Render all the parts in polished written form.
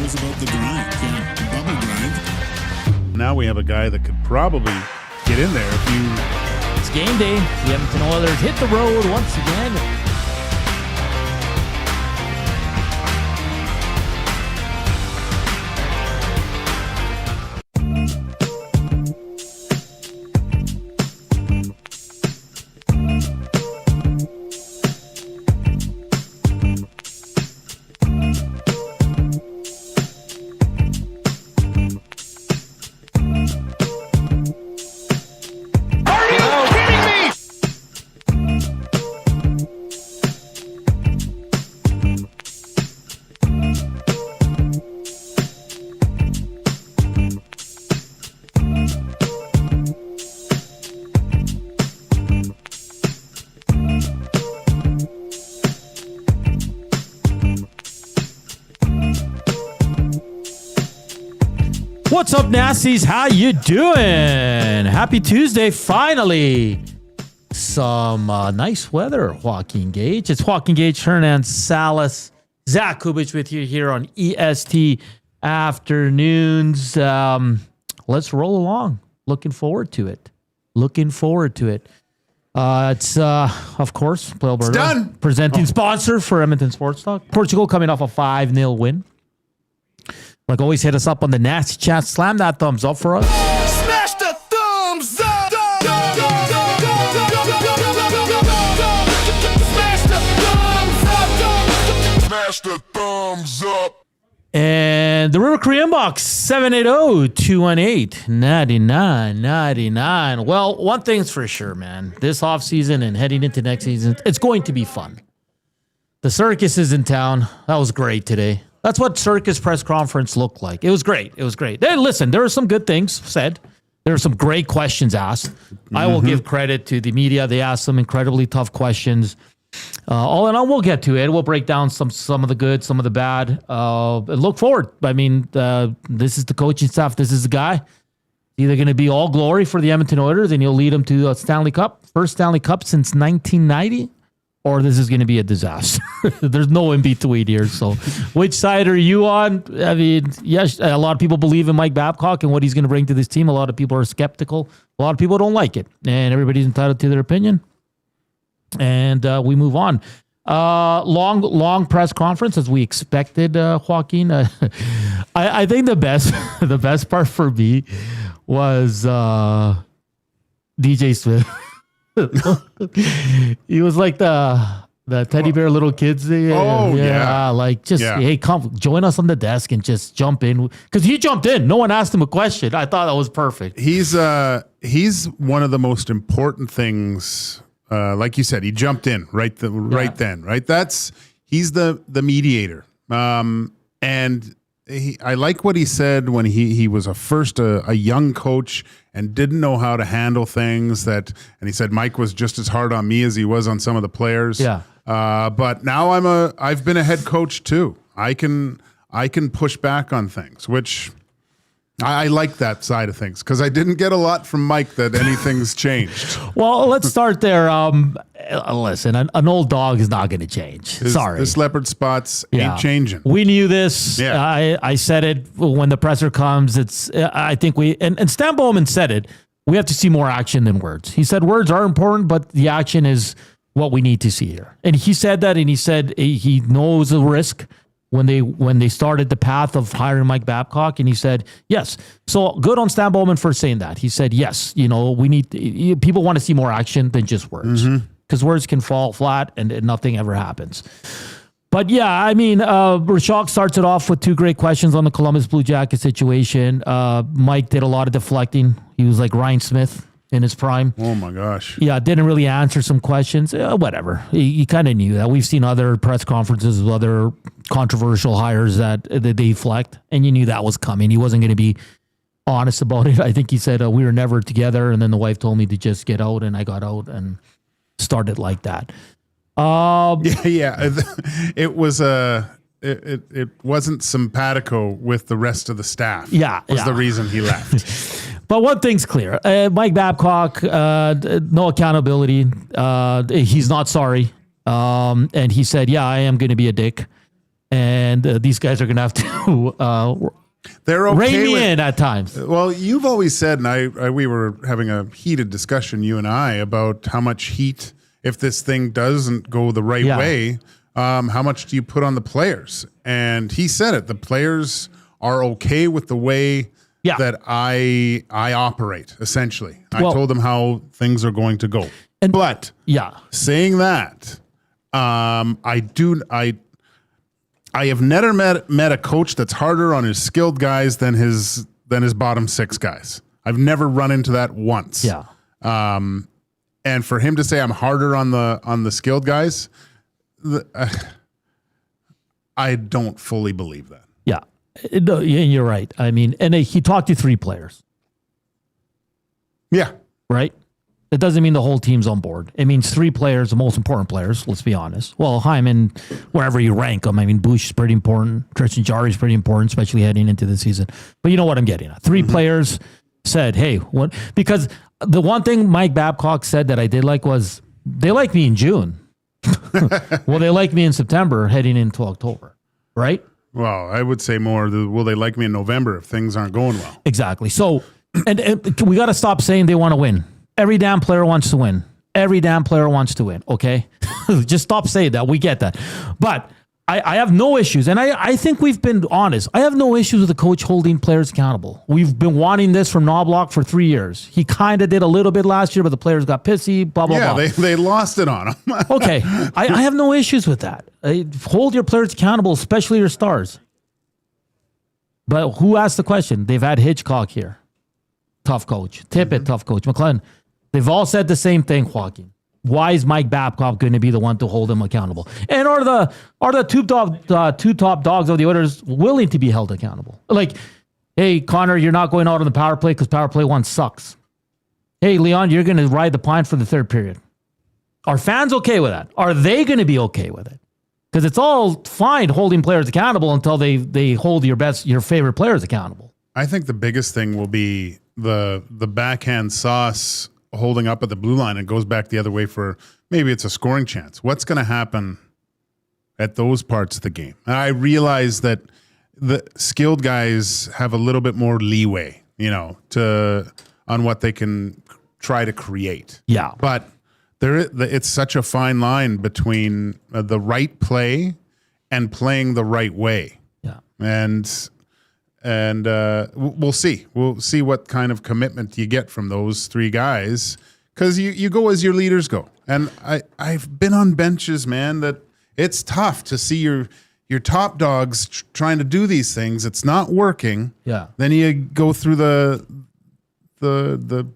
knows about the grind. Yeah, the bubble grind. Now we have a guy that could probably get in there if you... It's game day. The Edmonton Oilers hit the road once again. What's up, Nasties? How you doing? Happy Tuesday, finally. Some nice weather, Joaquin Gage. It's Joaquin Gage, Hernan, Salas, Zach Kubich with you here on EST Afternoons. Let's roll along. Looking forward to it. It's, of course, Play Alberta. It's done. Presenting sponsor for Edmonton Sports Talk. Portugal coming off a 5-0 win. Like always, hit us up on the Nasty Chat. Slam that thumbs up for us. Smash the thumbs up. Smash the thumbs up. And the River Cree inbox, 780-218-9999. Well, one thing's for sure, man. This offseason and heading into next season, it's going to be fun. The circus is in town. That was great today. That's what circus press conference looked like. It was great. Hey, listen, there were some good things said. There were some great questions asked. I will give credit to the media. They asked some incredibly tough questions. All in all, we'll get to it. We'll break down some of the good, some of the bad. And look forward. I mean, this is the coaching staff. This is the guy. Either going to be all glory for the Edmonton Oilers and he'll lead them to a Stanley Cup. First Stanley Cup since 1990. Or this is going to be a disaster. There's no in between here. So, which side are you on? I mean, yes, a lot of people believe in Mike Babcock and what he's going to bring to this team. A lot of people are skeptical. A lot of people don't like it, and everybody's entitled to their opinion. And we move on. Long press conference as we expected. Joaquin, I think the best part for me was DJ Smith. He was like the teddy bear little kids. Yeah. Like just, hey, come join us on the desk and just jump in. Because he jumped in. No one asked him a question. I thought that was perfect. He's one of the most important things. Like you said, he jumped in right then. He's the mediator. And I like what he said when he was a young coach and didn't know how to handle things and he said Mike was just as hard on me as he was on some of the players. Yeah. But now I've been a head coach too. I can push back on things, which I like that side of things because I didn't get a lot from Mike that anything's changed. Well, let's start there. Listen, an old dog is not going to change. Sorry. This leopard spots ain't changing. We knew this. Yeah. I said it when the presser comes. I think and Stan Bowman said it. We have to see more action than words. He said words are important, but the action is what we need to see here. And he said that, and he said he knows the risk when they started the path of hiring Mike Babcock, and he said, yes. So good on Stan Bowman for saying that. He said, yes, people want to see more action than just words. Because words can fall flat and nothing ever happens. But yeah, I mean, Rashok starts it off with two great questions on the Columbus Blue Jacket situation. Mike did a lot of deflecting. He was like Ryan Smith in his prime. Oh my gosh. Yeah, didn't really answer some questions. Whatever. You kind of knew that. We've seen other press conferences with other controversial hires that they deflect, and you knew that was coming. He wasn't going to be honest about it. I think he said, we were never together, and then the wife told me to just get out, and I got out and started like that. It was it wasn't simpatico with the rest of the staff. Was the reason he left. But one thing's clear. Mike Babcock, no accountability. He's not sorry. And he said, I am going to be a dick. And these guys are going to have to They're okay rein me with, in at times. Well, you've always said, and we were having a heated discussion, you and I, about how much heat, if this thing doesn't go the right way, how much do you put on the players? And he said it. The players are okay with the way that I operate, essentially. I told them how things are going to go. But saying that, I have never met a coach that's harder on his skilled guys than his bottom six guys. I've never run into that once. Yeah. And for him to say I'm harder on the skilled guys, I don't fully believe that. Yeah. No, you're right. I mean, and he talked to 3 players. Yeah. Right? It doesn't mean the whole team's on board. It means 3 players, the most important players, let's be honest. Well, Hyman, wherever you rank them, I mean, Bush is pretty important. Tristan Jarry is pretty important, especially heading into the season. But you know what I'm getting at. 3 players said, hey, what? Because the one thing Mike Babcock said that I did like was they like me in June. Well, they like me in September heading into October, right? Well, I would say more, will they like me in November if things aren't going well? Exactly. So, and we got to stop saying they want to win. Every damn player wants to win. Every damn player wants to win, okay? Just stop saying that. We get that. But I have no issues, and I think we've been honest. I have no issues with the coach holding players accountable. We've been wanting this from Knobloch for 3 years. He kind of did a little bit last year, but the players got pissy, blah, blah, blah. Yeah, they lost it on him. Okay, I have no issues with that. Hold your players accountable, especially your stars. But who asked the question? They've had Hitchcock here. Tough coach. Tippett, tough coach. McLennan. They've all said the same thing, Joaquin. Why is Mike Babcock going to be the one to hold him accountable? And are the two top dogs of the Oilers willing to be held accountable? Like, hey, Connor, you're not going out on the power play because power play 1 sucks. Hey, Leon, you're going to ride the pine for the 3rd period. Are fans okay with that? Are they going to be okay with it? Because it's all fine holding players accountable until they hold your favorite players accountable. I think the biggest thing will be the backhand sauce holding up at the blue line and goes back the other way for maybe it's a scoring chance. What's going to happen at those parts of the game? And I realize that the skilled guys have a little bit more leeway, on what they can try to create. Yeah. But it's such a fine line between the right play and playing the right way. Yeah. And we'll see. We'll see what kind of commitment you get from those 3 guys, because you go as your leaders go. And I've been on benches, man, that it's tough to see your top dogs trying to do these things. It's not working. Yeah. Then you go through the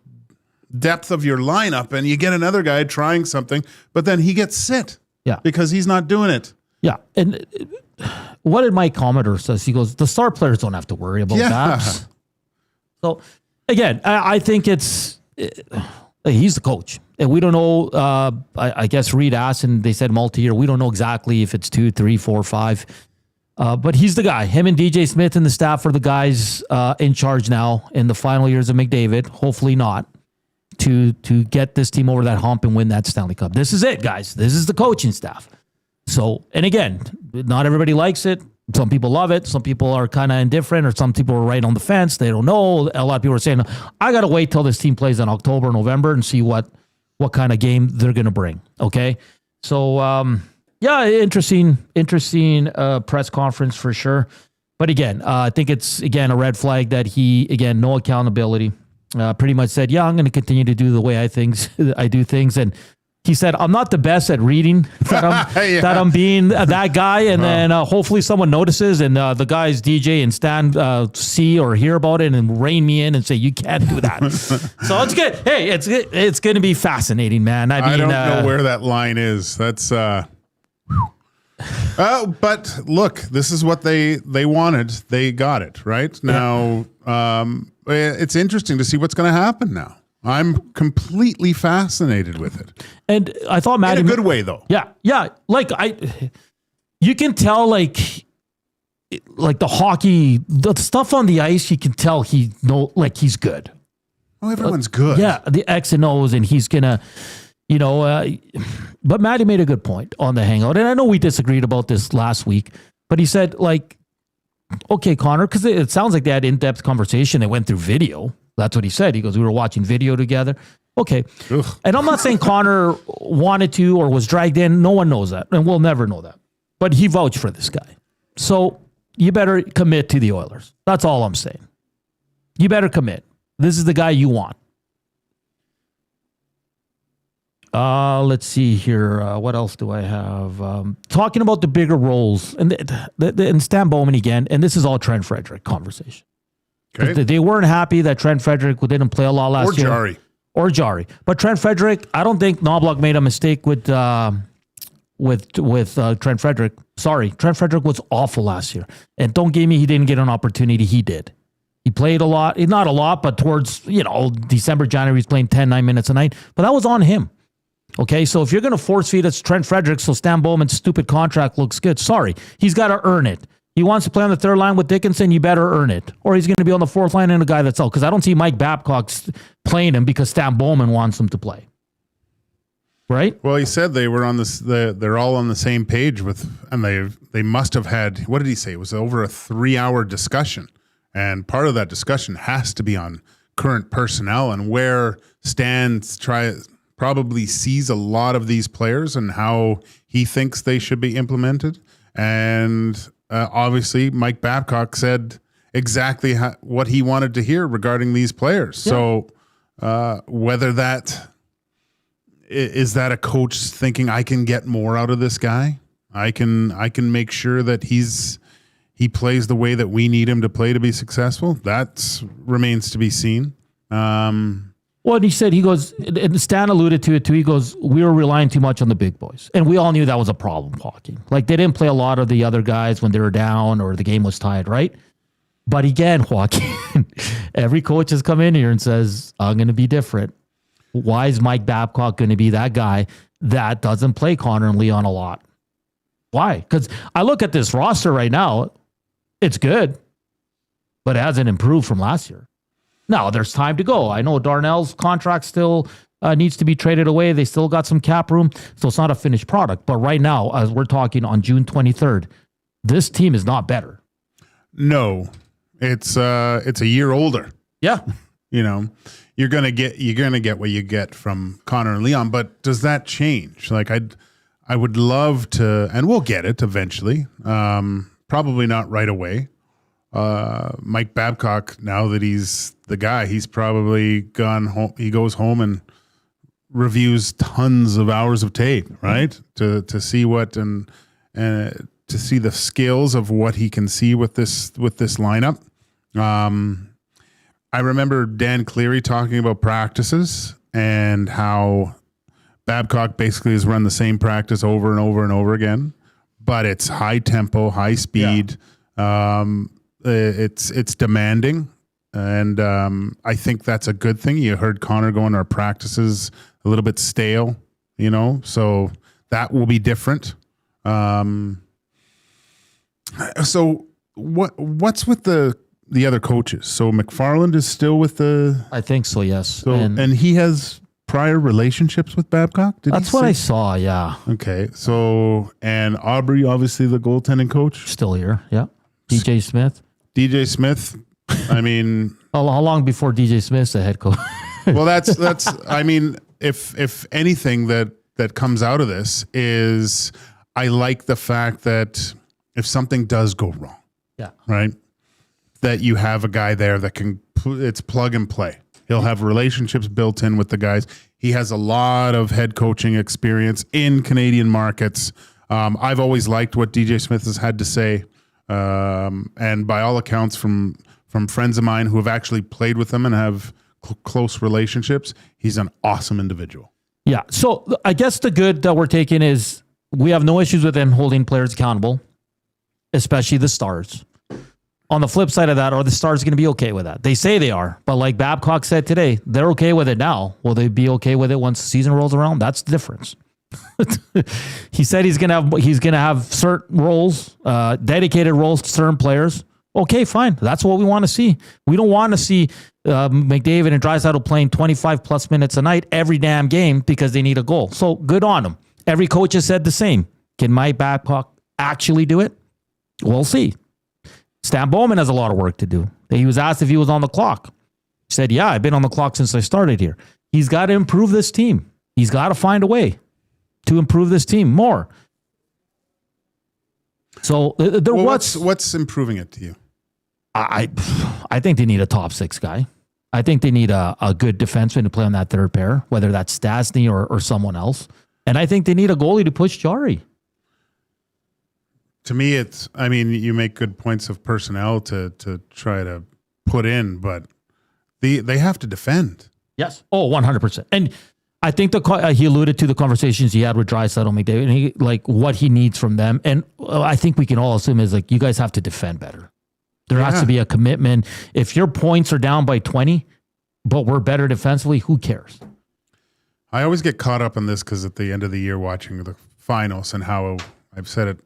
depth of your lineup and you get another guy trying something, but then he gets sit. Yeah. Because he's not doing it. Yeah. And what did Mike Commodore says? He goes, the star players don't have to worry about that. So again, I think he's the coach, and we don't know. I guess Reed asked, and they said multi-year. We don't know exactly if it's 2, 3, 4, 5. But he's the guy. Him and DJ Smith and the staff are the guys in charge now in the final years of McDavid. Hopefully not to get this team over that hump and win that Stanley Cup. This is it, guys. This is the coaching staff. So, and again, not everybody likes it. Some people love it. Some people are kind of indifferent, or some people are right on the fence. They don't know. A lot of people are saying, I got to wait till this team plays in October, November and see what kind of game they're going to bring. Okay. So, interesting press conference for sure. But again, I think it's, again, a red flag that no accountability, pretty much said, I'm going to continue to do the way I do things. And he said, I'm not the best at reading that I'm being that guy. And then hopefully someone notices, and the guys, DJ and Stan, see or hear about it and rein me in and say, you can't do that. So it's good. Hey, it's going to be fascinating, man. I don't know where that line is. That's... but look, this is what they wanted. They got it, right? Now, it's interesting to see what's going to happen now. I'm completely fascinated with it. And I thought Maddie... In a good way, though. Yeah. Like, you can tell, like the hockey, the stuff on the ice, you can tell he's good. Oh, everyone's good. Yeah, the X and O's, and he's going to... but Maddie made a good point on the hangout. And I know we disagreed about this last week, But he said, like, okay, Connor, because it sounds like they had in-depth conversation. They went through video. That's what he said. He goes, we were watching video together. Okay. Ugh. And I'm not saying Connor wanted to or was dragged in. No one knows that. And we'll never know that. But he vouched for this guy. So you better commit to the Oilers. That's all I'm saying. You better commit. This is the guy you want. Let's see here. What else do I have? Talking about the bigger roles. And Stan Bowman again. And this is all Trent Frederick conversation. Okay. They weren't happy that Trent Frederick didn't play a lot last year. Or Jari. But Trent Frederick, I don't think Knobloch made a mistake with Trent Frederick. Sorry, Trent Frederick was awful last year. And don't give me he didn't get an opportunity. He did. He played a lot. Not a lot, but towards, December, January, he's playing 10, 9 minutes a night. But that was on him. Okay, so if you're going to force feed us Trent Frederick so Stan Bowman's stupid contract looks good, sorry. He's got to earn it. He wants to play on the third line with Dickinson, you better earn it. Or he's going to be on the fourth line and a guy that's out. Because I don't see Mike Babcock playing him because Stan Bowman wants him to play. Right? Well, he said they were on this. They're all on the same page and they must have had. What did he say? It was over a 3-hour discussion, and part of that discussion has to be on current personnel and where Stan probably sees a lot of these players and how he thinks they should be implemented. And obviously, Mike Babcock said exactly what he wanted to hear regarding these players. Yeah. So whether that is that a coach thinking I can get more out of this guy, I can make sure that he plays the way that we need him to play to be successful. That remains to be seen. Well, and he goes, and Stan alluded to it too. He goes, we were relying too much on the big boys. And we all knew that was a problem, Joaquin. Like, they didn't play a lot of the other guys when they were down or the game was tied, right? But again, Joaquin, every coach has come in here and says, I'm going to be different. Why is Mike Babcock going to be that guy that doesn't play Connor and Leon a lot? Why? Because I look at this roster right now, it's good, but it hasn't improved from last year. Now, there's time to go. I know Darnell's contract still needs to be traded away. They still got some cap room, so it's not a finished product. But right now, as we're talking on June 23rd, this team is not better. No, it's a year older. Yeah, you're gonna get what you get from Connor and Leon. But does that change? Like, I would love to, and we'll get it eventually. Probably not right away. Mike Babcock, now that he's the guy, he's probably gone home. He goes home and reviews tons of hours of tape, right? To see what and to see the skills of what he can see with this lineup. I remember Dan Cleary talking about practices and how Babcock basically has run the same practice over and over and over again, but it's high tempo, high speed. Yeah. It's demanding, and I think that's a good thing. You heard Connor going, our practices a little bit stale, so that will be different. So what's with the other coaches? So McFarland is still with the... I think so, yes. So, and he has prior relationships with Babcock? That's what I saw, yeah. Okay, so, and Aubrey, obviously the goaltending coach? Still here, yeah. DJ Smith. DJ Smith, I mean... How long before DJ Smith's the head coach? Well, that's. I mean, if anything that comes out of this is, I like the fact that if something does go wrong, yeah, right, that you have a guy there that can. It's plug and play. He'll have relationships built in with the guys. He has a lot of head coaching experience in Canadian markets. I've always liked what DJ Smith has had to say, and by all accounts, from friends of mine who have actually played with him and have close relationships, he's an awesome individual. Yeah. So I guess the good that we're taking is we have no issues with him holding players accountable, especially the stars. On the flip side of that, are the stars going to be okay with that? They say they are, but like Babcock said today, they're okay with it now. Will they be okay with it once the season rolls around? That's the difference. He said he's gonna have certain roles, dedicated roles to certain players. Okay, fine. That's what we want to see. We don't want to see McDavid and Draisaitl playing 25 plus minutes a night every damn game because they need a goal. So good on them. Every coach has said the same. Can Mike Babcock actually do it? We'll see. Stan Bowman has a lot of work to do. He was asked if he was on the clock. He said, yeah, I've been on the clock since I started here. He's got to improve this team. He's got to find a way to improve this team more. So what's improving it to you? I think they need a top 6 guy. I think they need a good defenseman to play on that third pair, whether that's Stastny or someone else. And I think they need a goalie to push Jari. To me, you make good points of personnel to try to put in, but they have to defend. Yes. Oh, 100%. And I think he alluded to the conversations he had with Draisaitl, McDavid, and what he needs from them. And I think we can all assume is you guys have to defend better. There has to be a commitment. If your points are down by 20, but we're better defensively, who cares? I always get caught up in this because at the end of the year watching the finals and how I've said it,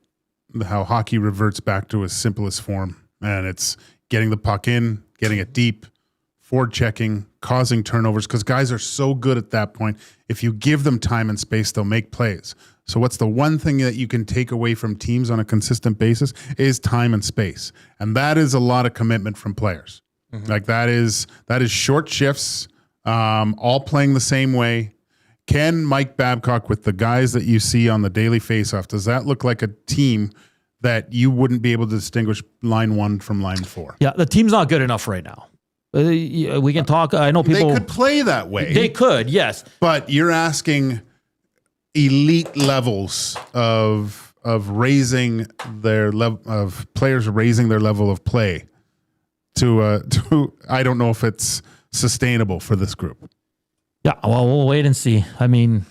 how hockey reverts back to its simplest form. And it's getting the puck in, getting it deep, forward checking, causing turnovers, because guys are so good at that point. If you give them time and space, they'll make plays. So what's the one thing that you can take away from teams on a consistent basis is time and space. And that is a lot of commitment from players. Mm-hmm. That is short shifts, all playing the same way. Can Mike Babcock, with the guys that you see on the daily faceoff, does that look like a team that you wouldn't be able to distinguish line 1 from line 4? Yeah, the team's not good enough right now. We can talk. I know people. They could play that way. They could, yes. But you're asking elite levels of raising their level of players raising their level of play to I don't know if it's sustainable for this group. Yeah, well, we'll wait and see. I mean,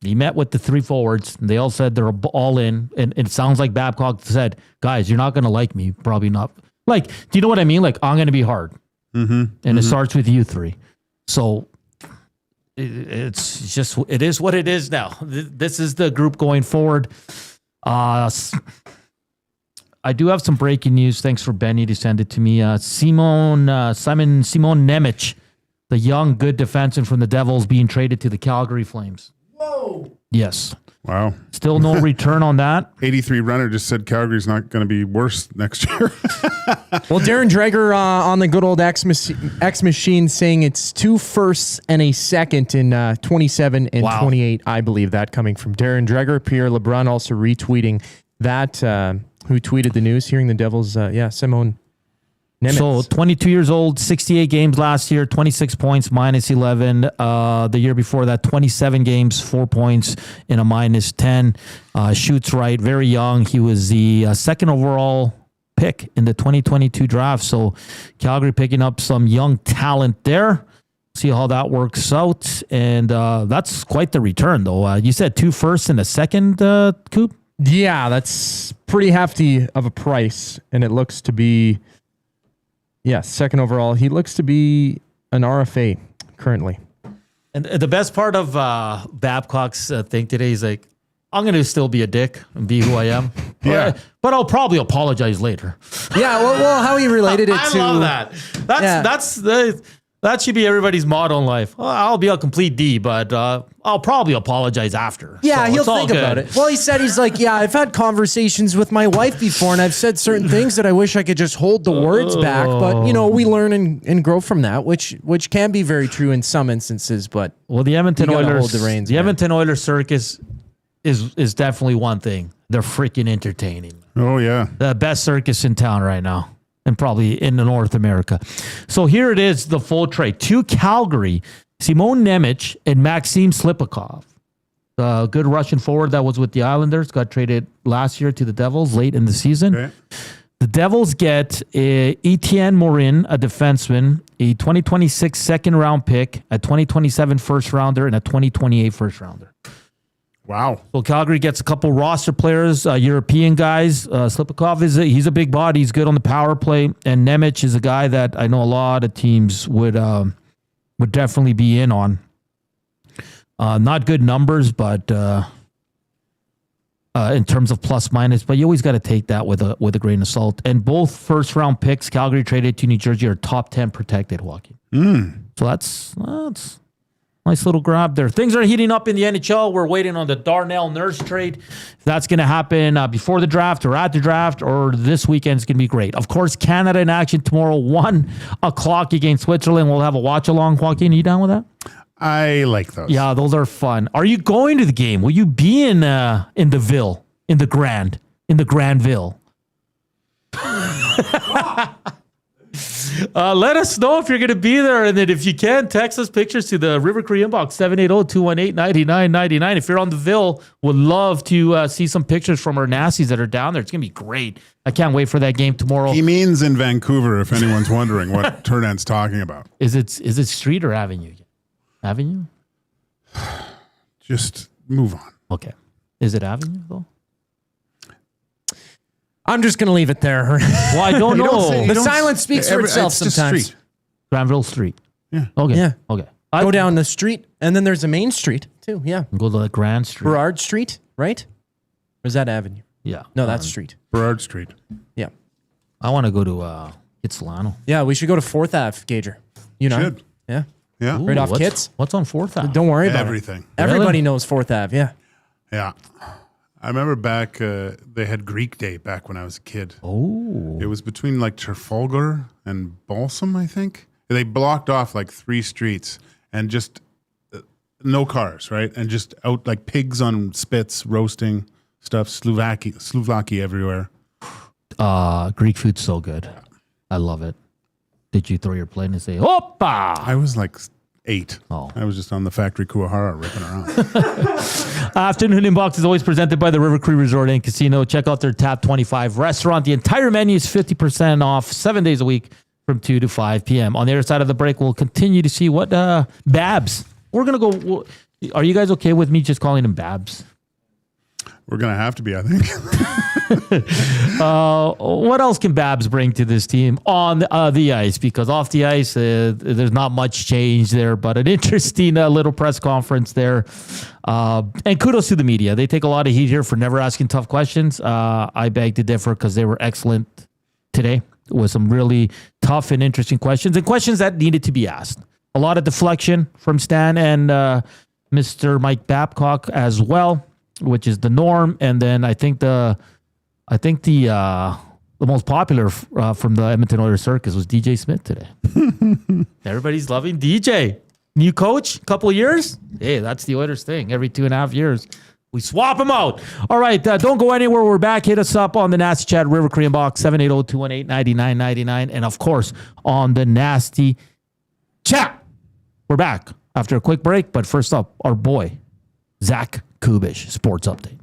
he met with the 3 forwards. And they all said they're all in. And it sounds like Babcock said, guys, you're not going to like me. Probably not. Do you know what I mean? I'm going to be hard. Mm-hmm. And it starts with you 3. So it is what it is now. This is the group going forward. I do have some breaking news. Thanks for Benny to send it to me. Simon Nemec, the young, good defenseman from the Devils, being traded to the Calgary Flames. Whoa. Yes. Wow. Still no return on that. 83 runner just said Calgary's not going to be worse next year. Well, Darren Dreger on the good old X Machine saying it's 2 firsts and a second in 27 and 28. I believe that coming from Darren Dreger. Pierre LeBrun also retweeting that, who tweeted the news, hearing the Devils, Simon Nemec. So 22 years old, 68 games last year, 26 points, minus 11. The year before that, 27 games, 4 points in a minus 10. Shoots right, very young. He was the second overall pick in the 2022 draft. So Calgary picking up some young talent there. See how that works out. And that's quite the return, though. You said 2 firsts and a second, Coop? Yeah, that's pretty hefty of a price. And it looks to be... Yeah, second overall. He looks to be an RFA currently. And the best part of Babcock's thing today is I'm going to still be a dick and be who I am. Yeah. But I'll probably apologize later. Yeah, well how he related it to... I love that. That should be everybody's motto in life. Well, I'll be a complete D, but I'll probably apologize after. Yeah, so he'll think about it. Well, he said, he's like, yeah, I've had conversations with my wife before, and I've said certain things that I wish I could just hold the words back. But, we learn and grow from that, which can be very true in some instances. But the Edmonton Oilers, hold the reins, Edmonton Oilers circus is definitely one thing. They're freaking entertaining. Oh, yeah. The best circus in town right now. And probably in North America. So here it is, the full trade. To Calgary, Simon Nemec and Maxim Slipakov. The good Russian forward that was with the Islanders, got traded last year to the Devils late in the season. Okay. The Devils get Etienne Morin, a defenseman, a 2026 second-round pick, a 2027 first-rounder, and a 2028 first-rounder. Wow. So Calgary gets a couple roster players, European guys. Slipakov he's a big body. He's good on the power play. And Nemec is a guy that I know a lot of teams would definitely be in on. Not good numbers, but in terms of plus minus, but you always got to take that with a grain of salt. And both first round picks Calgary traded to New Jersey are top 10 protected, Joaquin. So Nice little grab there. Things are heating up in the NHL. We're waiting on the Darnell Nurse trade. If that's going to happen before the draft or at the draft or this weekend, it's going to be great. Of course, Canada in action tomorrow, 1 o'clock against Switzerland. We'll have a watch along. Joaquin, are you down with that? I like those. Yeah, those are fun. Are you going to the game? Will you be in the Ville, in the Grandville? Let us know if you're going to be there. And then if you can, text us pictures to the River Cree inbox, 780-218-9999. If you're on the Ville, would love to see some pictures from our Nasties that are down there. It's going to be great. I can't wait for that game tomorrow. He means in Vancouver, if anyone's wondering what Hernan's talking about. Is it street or avenue? Avenue? Just move on. Okay. Is it avenue, though? I'm just going to leave it there. Well, I don't know. The silence speaks for itself it's just sometimes. street. Granville Street. Yeah. Okay. Yeah. Okay. Go down the street, and then there's a main street, too. Yeah. Go to the Grand Street. Burrard Street, right? Or is that Avenue? Yeah. No, that's Street. Burrard Street. Yeah. I want to go to Kitsilano. Yeah, we should go to 4th Ave, Gager. You know? Should. Yeah. Yeah. Right off what's, Kits. What's on 4th Ave? Don't worry about Everything. it. Everybody knows 4th Ave, yeah. Yeah. I remember back, they had Greek Day back when I was a kid. Oh. It was between like Trafalgar and Balsam, I think. They blocked off like 3 streets and just no cars, right? And just out like pigs on spits, roasting stuff, Slovakia everywhere. Greek food's so good. I love it. Did you throw your plate and say, Oppa? I was like 8. Oh. I was just on the factory Kuahara ripping around. Afternoon Inbox is always presented by the River Cree Resort and Casino. Check out their Tap 25 restaurant. The entire menu is 50% off 7 days a week from 2 to 5 p.m. On the other side of the break, we'll continue to see what Babs. We're going to go. Are you guys okay with me just calling him Babs? We're going to have to be, I think. What else can Babs bring to this team on the ice? Because off the ice, there's not much change there, but an interesting little press conference there. And kudos to the media. They take a lot of heat here for never asking tough questions. I beg to differ because they were excellent today with some really tough and interesting questions and questions that needed to be asked. A lot of deflection from Stan and Mr. Mike Babcock as well, which is the norm. And then I think the most popular from the Edmonton Oilers circus was DJ Smith today. Everybody's loving DJ. New coach, couple of years. Hey, that's the Oilers thing. Every 2.5 years, we swap them out. All right, don't go anywhere. We're back. Hit us up on the Nasty Chat River Korean Box, 780-218-9999. And of course, on the Nasty Chat. We're back after a quick break. But first up, our boy, Zach Kubish, Sports Update.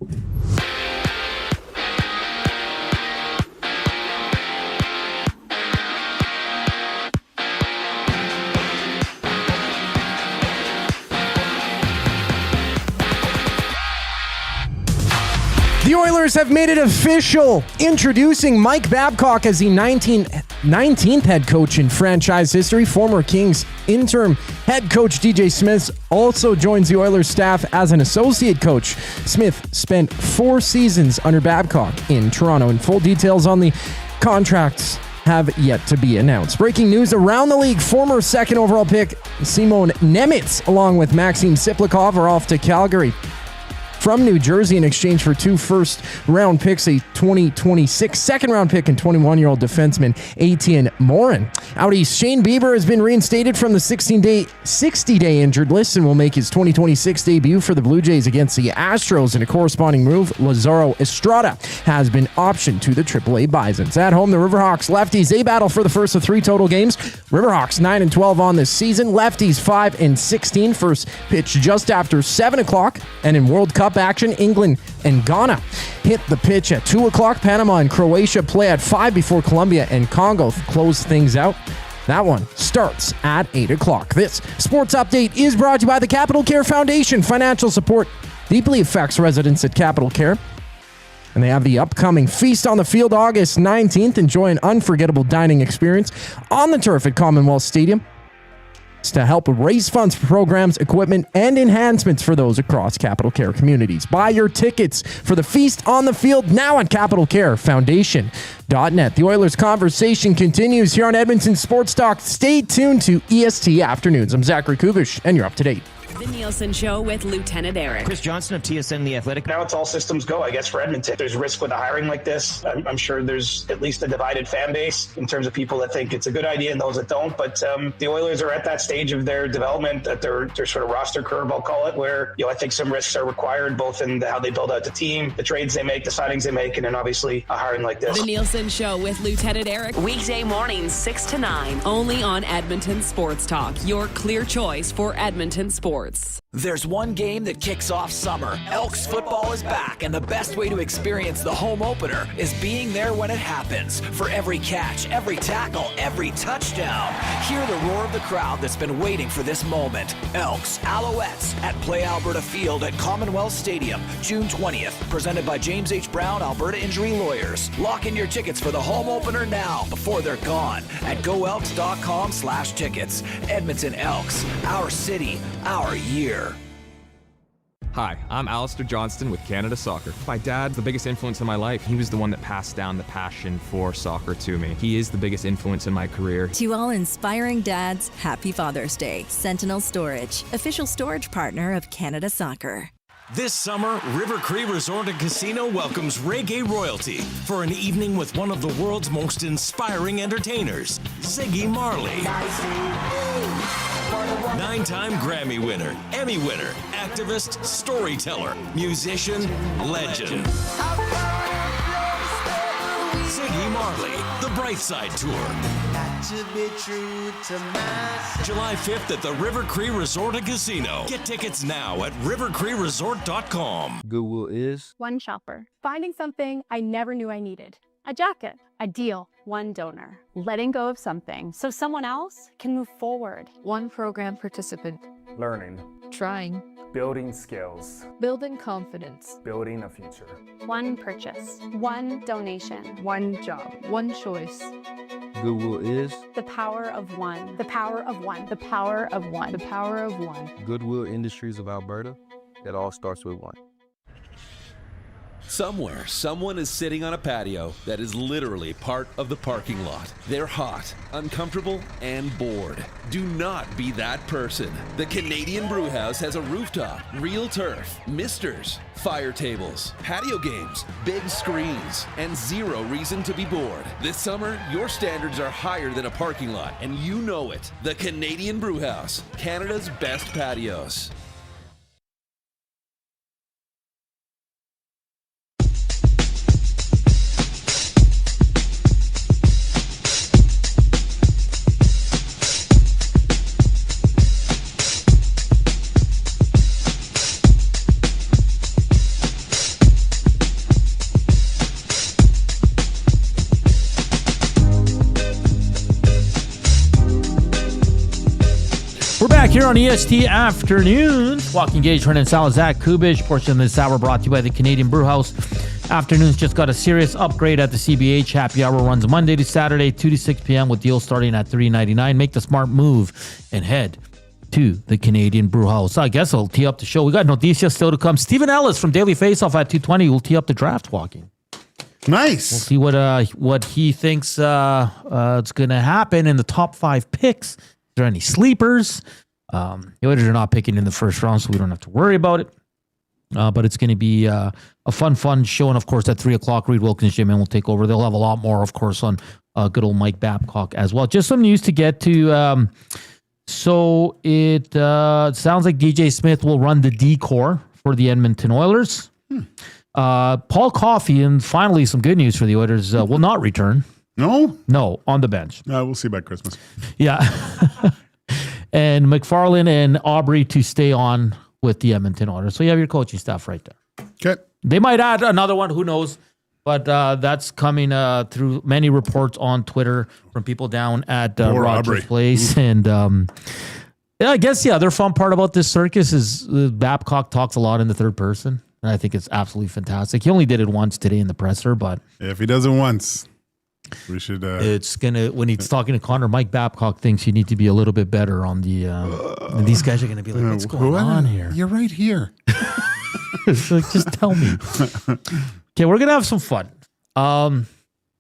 The Oilers have made it official, introducing Mike Babcock as the 19th head coach in franchise history. Former Kings interim head coach DJ Smith also joins the Oilers staff as an associate coach. Smith spent 4 seasons under Babcock in Toronto, and full details on the contracts have yet to be announced. Breaking news around the league: former second overall pick Simon Nemitz along with Maxim Siplikov are off to Calgary from New Jersey in exchange for 2 first-round picks, a 2026 second-round pick, and 21-year-old defenseman Etienne Morin. Out east, Shane Bieber has been reinstated from the 60-day injured list and will make his 2026 debut for the Blue Jays against the Astros. In a corresponding move, Lazaro Estrada has been optioned to the AAA Bisons. At home, the Riverhawks lefties, they battle for the first of 3 total games. Riverhawks 9-12 on this season. Lefties 5-16. First pitch just after 7 o'clock. And in World Cup action, England and Ghana hit the pitch at 2 o'clock. Panama and Croatia play at 5 before Colombia and Congo close things out. That one starts at 8 o'clock. This sports update is brought to you by the Capital Care Foundation. Financial support deeply affects residents at Capital Care. And they have the upcoming Feast on the Field August 19th. Enjoy an unforgettable dining experience on the turf at Commonwealth Stadium. To help raise funds for programs, equipment, and enhancements for those across Capital Care communities. Buy your tickets for the Feast on the Field now at CapitalCareFoundation.net. The Oilers conversation continues here on Edmonton Sports Talk. Stay tuned to EST Afternoons. I'm Zachary Kubish, and you're up to date. The Nielsen Show with Lieutenant Eric. Chris Johnson of TSN The Athletic. Now it's all systems go, I guess, for Edmonton. There's risk with a hiring like this. I'm sure there's at least a divided fan base in terms of people that think it's a good idea and those that don't. But the Oilers are at that stage of their development, at their sort of roster curve, I'll call it, where I think some risks are required, both in how they build out the team, the trades they make, the signings they make, and then obviously a hiring like this. The Nielsen Show with Lieutenant Eric. Weekday mornings 6 to 9. Only on Edmonton Sports Talk. Your clear choice for Edmonton sports. There's one game that kicks off summer. Elks football is back, and the best way to experience the home opener is being there when it happens. For every catch, every tackle, every touchdown. Hear the roar of the crowd that's been waiting for this moment. Elks, Alouettes at Play Alberta Field at Commonwealth Stadium, June 20th. Presented by James H. Brown, Alberta Injury Lawyers. Lock in your tickets for the home opener now before they're gone at goelks.com/tickets. Edmonton Elks, our city, our year. Hi, I'm Alistair Johnston with Canada Soccer. My dad's the biggest influence in my life. He was the one that passed down the passion for soccer to me. He is the biggest influence in my career. To all inspiring dads, happy Father's Day. Sentinel Storage, official storage partner of Canada Soccer. This summer, River Cree Resort and Casino welcomes reggae royalty for an evening with one of the world's most inspiring entertainers, Ziggy Marley. 9-time Grammy winner, Emmy winner, activist, storyteller, musician, legend. Ziggy Marley, The Bright Side Tour. July 5th at the River Cree Resort and Casino. Get tickets now at rivercreeresort.com. Goodwill is one shopper, finding something I never knew I needed. A jacket, a deal, one donor, letting go of something so someone else can move forward. One program participant, learning, trying, building skills, building confidence, building a future. One purchase, one donation, one job, one choice. Goodwill is the power of one, the power of one, the power of one, the power of one. Goodwill Industries of Alberta. It all starts with one. Somewhere, someone is sitting on a patio that is literally part of the parking lot. They're hot, uncomfortable, and bored. Do not be that person. The Canadian Brewhouse has a rooftop, real turf, misters, fire tables, patio games, big screens, and zero reason to be bored. This summer, your standards are higher than a parking lot, and you know it. The Canadian Brewhouse, Canada's best patios. We're back here on EST Afternoons. Joaquin, Gage, Hernan, Salas, Gage. Portion of this hour brought to you by the Canadian Brewhouse. Afternoons just got a serious upgrade at the CBH. Happy hour runs Monday to Saturday, 2 to 6 p.m. with deals starting at $3.99. Make the smart move and head to the Canadian Brewhouse. I guess I'll tee up the show. We got Noticia still to come. Stephen Ellis from Daily Faceoff at 2:20 will tee up the draft, Joaquin. Nice. We'll see what he thinks it's going to happen in the top 5 picks. Is there any sleepers? The Oilers are not picking in the first round, so we don't have to worry about it. But it's going to be a fun show. And, of course, at 3 o'clock, Reed Wilkins, J-Man will take over. They'll have a lot more, of course, on good old Mike Babcock as well. Just some news to get to. So it sounds like DJ Smith will run the D-Corps for the Edmonton Oilers. Paul Coffey, and finally some good news for the Oilers, will not return. No, on the bench. We'll see by Christmas. Yeah. And McFarland and Aubrey to stay on with the Edmonton Oilers. So you have your coaching staff right there. Okay. They might add another one, who knows? But that's coming through many reports on Twitter from people down at Rogers Place. And yeah, I guess, the fun part about this circus is Babcock talks a lot in the third person. And I think it's absolutely fantastic. He only did it once today in the presser, but if he does it once, we should. It's gonna, when he's talking to Connor, Mike Babcock thinks you need to be a little bit better on the. These guys are gonna be like, "What's going on here? You're right here." Like, just tell me. Okay, we're gonna have some fun.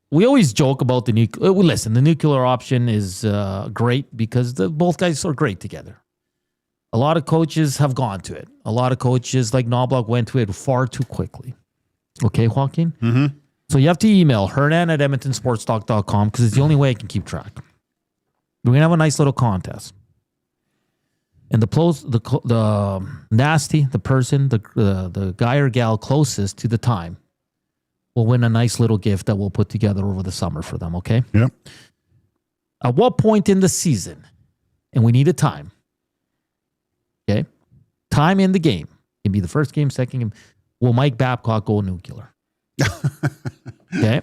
We always joke about the nuclear. Listen, the nuclear option is great because both guys are great together. A lot of coaches have gone to it. A lot of coaches like Knobloch went to it far too quickly. Okay, Joaquin? Mm-hmm. So you have to email Hernan@EdmontonSportsTalk.com because it's the only way I can keep track. We're going to have a nice little contest. And the nasty, the person, the guy or gal closest to the time will win a nice little gift that we'll put together over the summer for them, okay? Yep. At what point in the season, and we need a time, okay? Time in the game. It can be the first game, second game. Will Mike Babcock go nuclear? Okay.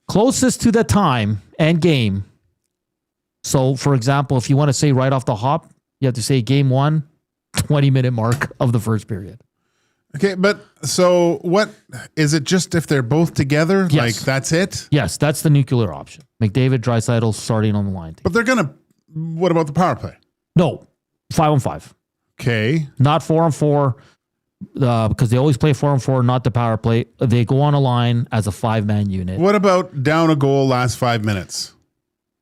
Closest to the time and game. So, for example, if you want to say right off the hop, you have to say game 1, 20-minute mark of the first period. Okay, but so what is it? Just if they're both together, Yes. like that's it? Yes, that's the nuclear option. McDavid, Draisaitl starting on the line. But they're gonna. What about the power play? No, 5-on-5. Okay, not 4-on-4. Because they always play 4-on-4, not the power play. They go on a line as a 5-man unit. what about down a goal last 5 minutes?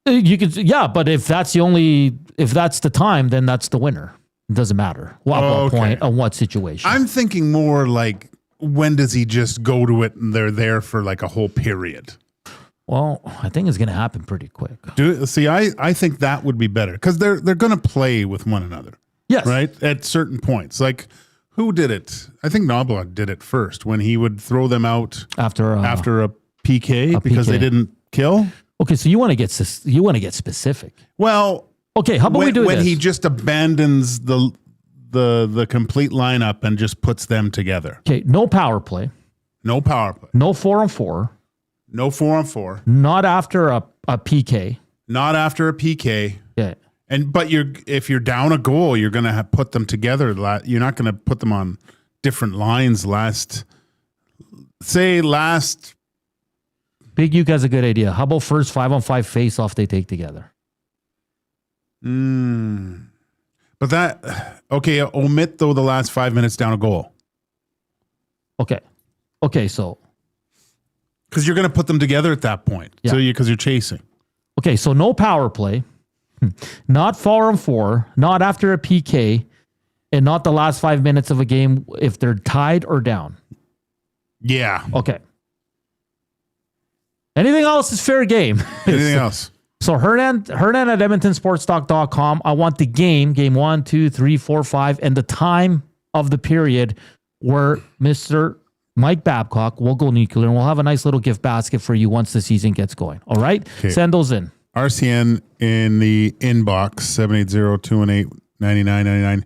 You could, but if that's the time, then that's the winner. It doesn't matter what point, on what situation. I'm thinking more like, when does he just go to it and they're there for like a whole period? Well, I think it's going to happen pretty quick. I think that would be better because they're going to play with one another. Yes. Right? At certain points. Like, who did it? I think Knobloch did it first when he would throw them out after a PK because they didn't kill. Okay, so you want to get specific. Well, okay, how about we do when this? he just abandons the complete lineup and just puts them together. Okay, no power play. No power play. No 4-on-4. No 4-on-4. Not after a PK. Not after a PK. Yeah. But if you're down a goal, you're going to put them together. You're not going to put them on different lines. Big Uke has a good idea. How about first 5-on-5 face-off they take together? But omit though the last 5 minutes down a goal. Okay, so. Because you're going to put them together at that point. Yeah. So because you're chasing. Okay, so no power play. Not 4-on-4, not after a PK, and not the last 5 minutes of a game if they're tied or down. Yeah. Okay. Anything else is fair game. Anything else? So Hernan at EdmontonSportsTalk.com. I want the game 1, 2, 3, 4, 5, and the time of the period where Mr. Mike Babcock will go nuclear, and we'll have a nice little gift basket for you once the season gets going. All right? Okay. Send those in. RCN in the inbox, 780-218-9999.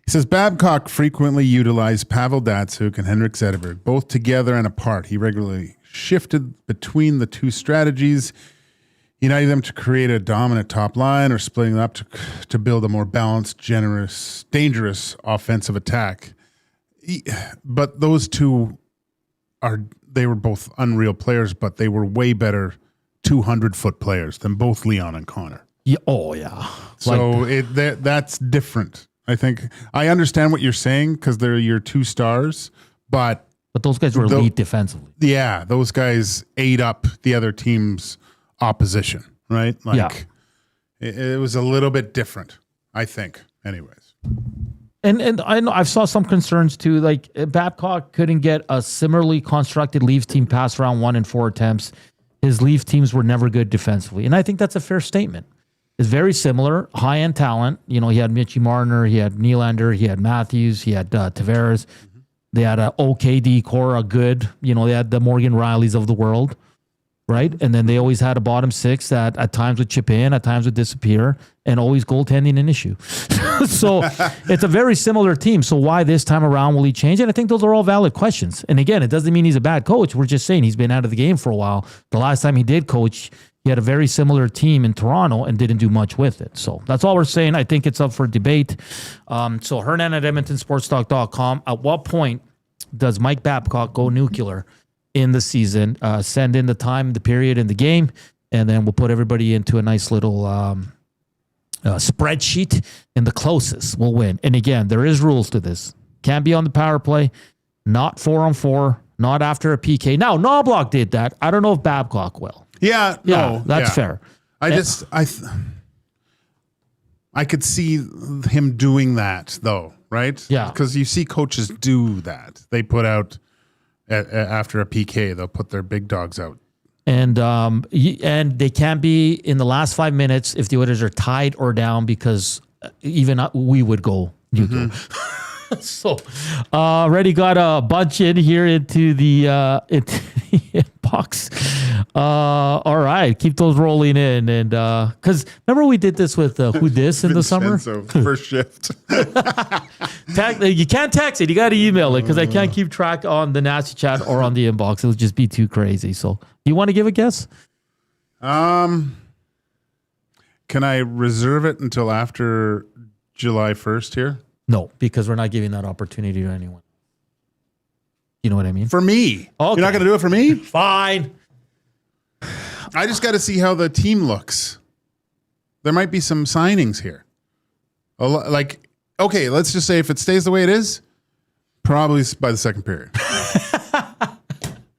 He says, Babcock frequently utilized Pavel Datsyuk and Henrik Zetterberg, both together and apart. He regularly shifted between the two strategies, uniting them to create a dominant top line or splitting them up to build a more balanced, generous, dangerous offensive attack. But those two they were both unreal players, but they were way better 200-foot players than both Leon and Connor. Yeah. Oh, yeah. So that's different. I think I understand what you're saying because they're your two stars, but those guys were elite defensively. Yeah, those guys ate up the other team's opposition, right? It was a little bit different, I think. Anyways. And I know I saw some concerns too. Like Babcock couldn't get a similarly constructed Leafs team past round 1 in 4 attempts. His Leaf teams were never good defensively. And I think that's a fair statement. It's very similar, high-end talent. You know, he had Mitchie Marner, he had Nylander, he had Matthews, he had Tavares. They had a OKD core, a good, they had the Morgan Rileys of the world, right? And then they always had a bottom six that at times would chip in, at times would disappear, and always goaltending an issue. So it's a very similar team. So why this time around will he change? And I think those are all valid questions. And again, it doesn't mean he's a bad coach. We're just saying he's been out of the game for a while. The last time he did coach, he had a very similar team in Toronto and didn't do much with it. So that's all we're saying. I think it's up for debate. So Hernan at EdmontonSportsTalk.com. At what point does Mike Babcock go nuclear in the season? Send in the time, the period, and the game, and then we'll put everybody into a nice little spreadsheet, and the closest will win. And again, there is rules to this. Can't be on the power play, not 4-on-4, not after a PK. Now, Knobloch did that. I don't know if Babcock will. Yeah, no, that's fair. I could see him doing that, though, right? Yeah. Because you see coaches do that. They put out, after a PK, they'll put their big dogs out. And they can't be in the last 5 minutes if the Oilers are tied or down, because even we would go neutral. So, already got a bunch in here into the inbox. All right, keep those rolling in, and because remember we did this with who dis in the summer. First shift. You can't text it; you got to email it, because I can't keep track on the nasty chat or on the inbox. It'll just be too crazy. So, you want to give a guess? Can I reserve it until after July 1st here? No, because we're not giving that opportunity to anyone. You know what I mean? For me. Okay. You're not going to do it for me? Fine. I just got to see how the team looks. There might be some signings here. Okay, let's just say if it stays the way it is, probably by the second period.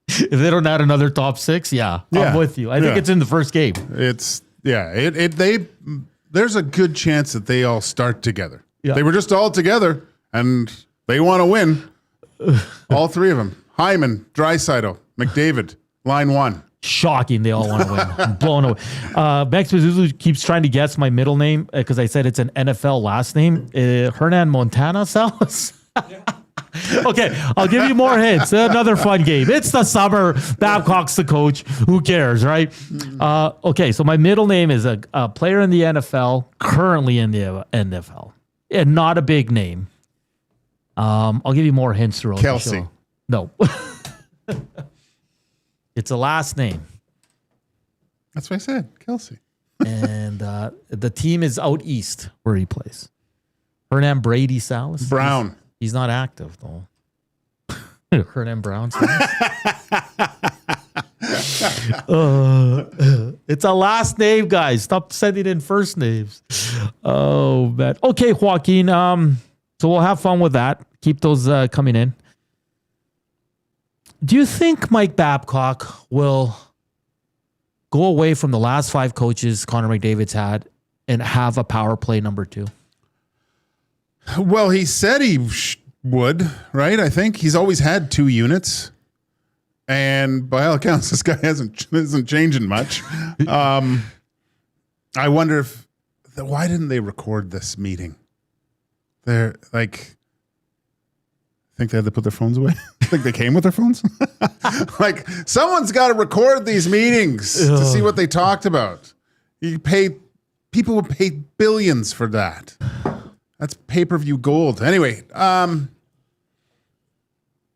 If they don't add another top six, I'm with you. I think it's in the first game. There's a good chance that they all start together. Yeah. They were just all together, and they want to win. All three of them. Hyman, Draisaitl, McDavid, line one. Shocking. They all want to win. I'm blown away. Max Pazuzu keeps trying to guess my middle name because I said it's an NFL last name. Hernan Montana Salas. Okay, I'll give you more hints. Another fun game. It's the summer. Babcock's the coach. Who cares, right? Okay, so my middle name is a player in the NFL, currently in the NFL. And not a big name. I'll give you more hints throughout the show. No. It's a last name. That's what I said, Kelsey. And the team is out east where he plays. Hernan Brady Salas. Brown. He's not active, though. Hernan Brown. It's a last name, guys. Stop sending in first names. Oh, man. Okay, Joaquin. So we'll have fun with that. Keep those coming in. Do you think Mike Babcock will go away from the last 5 coaches Connor McDavid's had and have a power play number 2? Well, he said he would, right? I think he's always had 2 units. And by all accounts, this guy isn't changing much. I wonder why didn't they record this meeting? They're like, I think they had to put their phones away. I think they came with their phones. Like, someone's got to record these meetings to see what they talked about. People would pay billions for that. That's pay-per-view gold. Anyway,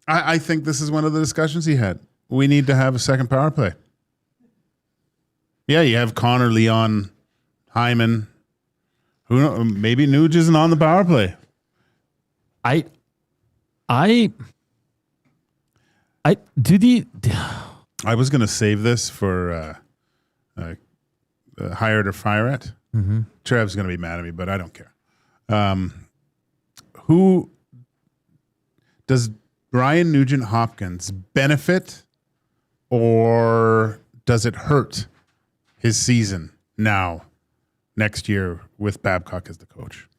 I think this is one of the discussions he had. We need to have a second power play. Yeah, you have Connor, Leon, Hyman. Who knows? Maybe Nuge isn't on the power play. I was going to save this for hire it or fire it. Mm-hmm. Trev's going to be mad at me, but I don't care. Who does Brian Nugent Hopkins benefit, or does it hurt his season next year with Babcock as the coach?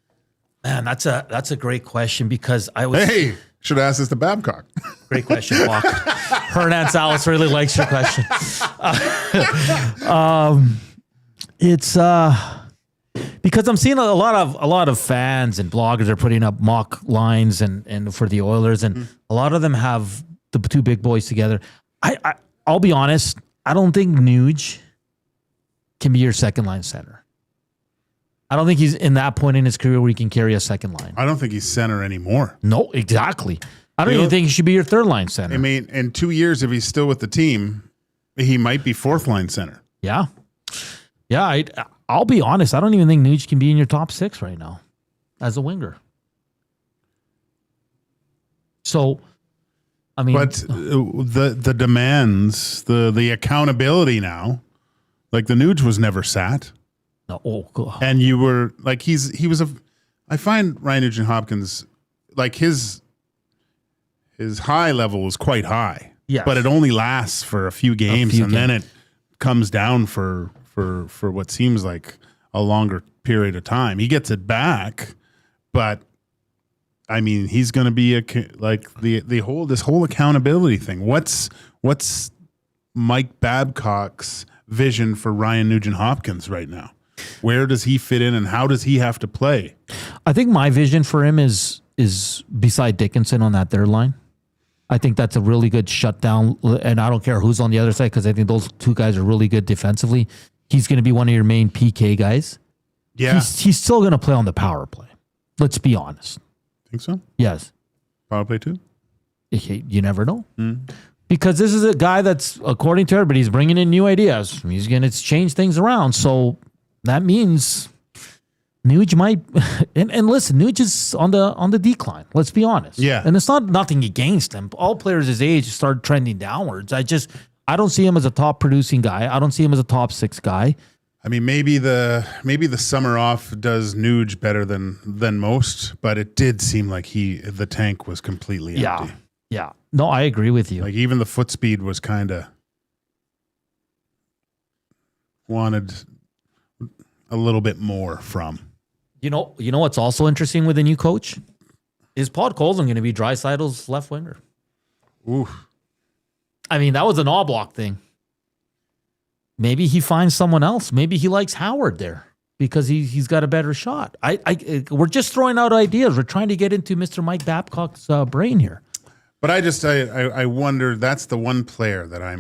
Man, that's a great question, because I was should ask this to Babcock. Great question, Walk. Hernan Salas really likes your question. It's because I'm seeing a lot of fans and bloggers are putting up mock lines and for the Oilers, and a lot of them have the 2 big boys together. I'll be honest, I don't think Nuge can be your second line center. I don't think he's in that point in his career where he can carry a second line. I don't think he's center anymore. No, exactly. I don't even think he should be your third line center. I mean, in 2 years, if he's still with the team, he might be fourth line center. Yeah. Yeah, I'll be honest. I don't even think Nuge can be in your top 6 right now as a winger. So, I mean, but the demands, the accountability now, like the Nuge was never sat. No, oh God. And you were like he was I find Ryan Nugent Hopkins, like his high level was quite high. Yeah, but it only lasts for a few games, then it comes down for what seems like a longer period of time. He gets it back, but I mean, he's going to be this whole accountability thing. What's Mike Babcock's vision for Ryan Nugent-Hopkins right now? Where does he fit in, and how does he have to play? I think my vision for him is beside Dickinson on that third line. I think that's a really good shutdown, and I don't care who's on the other side because I think those two guys are really good defensively. He's going to be one of your main PK guys. Yeah. He's still going to play on the power play. Let's be honest. Think so? Yes. Power play too? You never know. Because this is a guy that's, according to everybody, he's bringing in new ideas. He's going to change things around. So that means Nuge might, and listen, Nuge is on the decline. Let's be honest. Yeah. And it's not nothing against him. All players his age start trending downwards. I don't see him as a top producing guy. I don't see him as a top 6 guy. I mean, maybe the summer off does Nuge better than most, but it did seem like the tank was completely empty. Yeah. No, I agree with you. Like even the foot speed was kind of wanted a little bit more from. You know what's also interesting with the new coach? Is Podkolzin going to be Draisaitl's left winger? Ooh. I mean, that was an all block thing. Maybe he finds someone else. Maybe he likes Howard there because he's got a better shot. We're just throwing out ideas. We're trying to get into Mr. Mike Babcock's brain here. But I wonder, that's the one player that I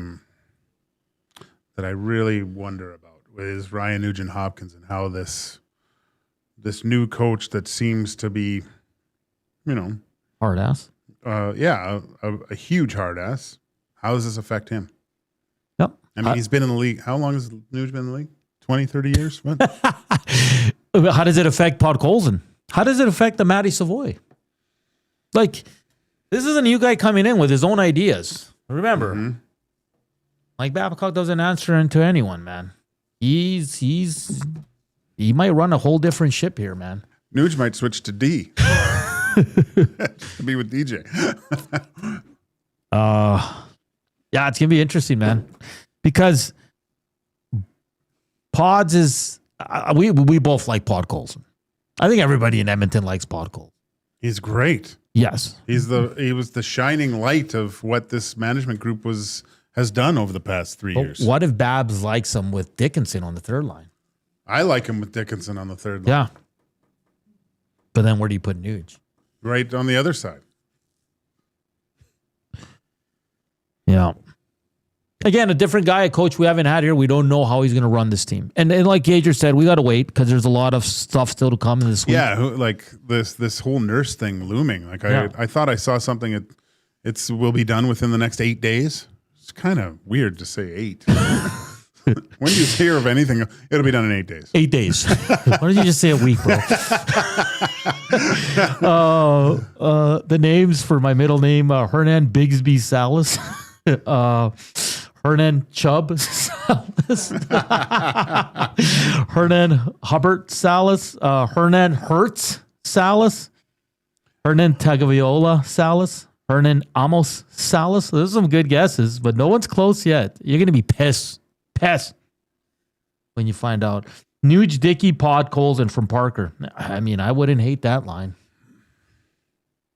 really wonder about is Ryan Nugent-Hopkins and how this new coach that seems to be, hard ass. A huge hard ass. How does this affect him? Yep. I mean, he's been in the league. How long has Nuge been in the league? 20, 30 years? What? How does it affect Podkolzin? How does it affect the Matty Savoy? Like, this is a new guy coming in with his own ideas. Remember, Mike Babcock doesn't answer to anyone, man. He might run a whole different ship here, man. Nuge might switch to D. To be with DJ. Yeah, it's gonna be interesting, man, because Pods is we both like Podkolzin. I think everybody in Edmonton likes Podkolzin. He's great. Yes, he was the shining light of what this management group has done over the past 3 years. What if Babs likes him with Dickinson on the third line? I like him with Dickinson on the third line. Yeah, but then where do you put Nuge? Right on the other side. Yeah. Again, a different guy, a coach we haven't had here. We don't know how he's going to run this team. And like Gage said, we got to wait because there's a lot of stuff still to come in this week. Yeah, like this whole nurse thing looming. Like I thought I saw something. It will be done within the next 8 days. It's kind of weird to say 8. When you hear of anything, it'll be done in 8 days. 8 days. Why don't you just say a week, bro? The names for my middle name, Hernan Bigsby Salas. Hernan Chubb Salas. Hernan Hubbard Salas. Hernan Hertz Salas. Hernan Tagovailoa Salas. Hernan Amos Salas. Those are some good guesses, but no one's close yet. You're going to be pissed when you find out. Nuge, Dickey, Podkolzin from Parker. I mean, I wouldn't hate that line.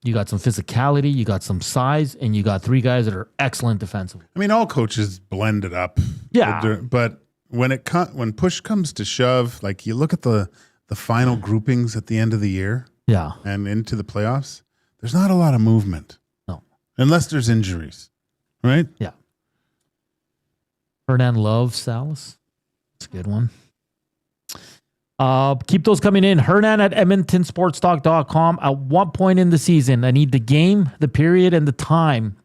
You got some physicality, you got some size, and you got 3 guys that are excellent defensively. I mean, all coaches blend it up. Yeah. But when push comes to shove, like you look at the final groupings at the end of the year, yeah, and into the playoffs, there's not a lot of movement. No. Unless there's injuries. Right? Yeah. Hernan Love Salas. That's a good one. Keep those coming in. Hernan at EdmontonSportsTalk.com. At what point in the season, I need the game, the period, and the time,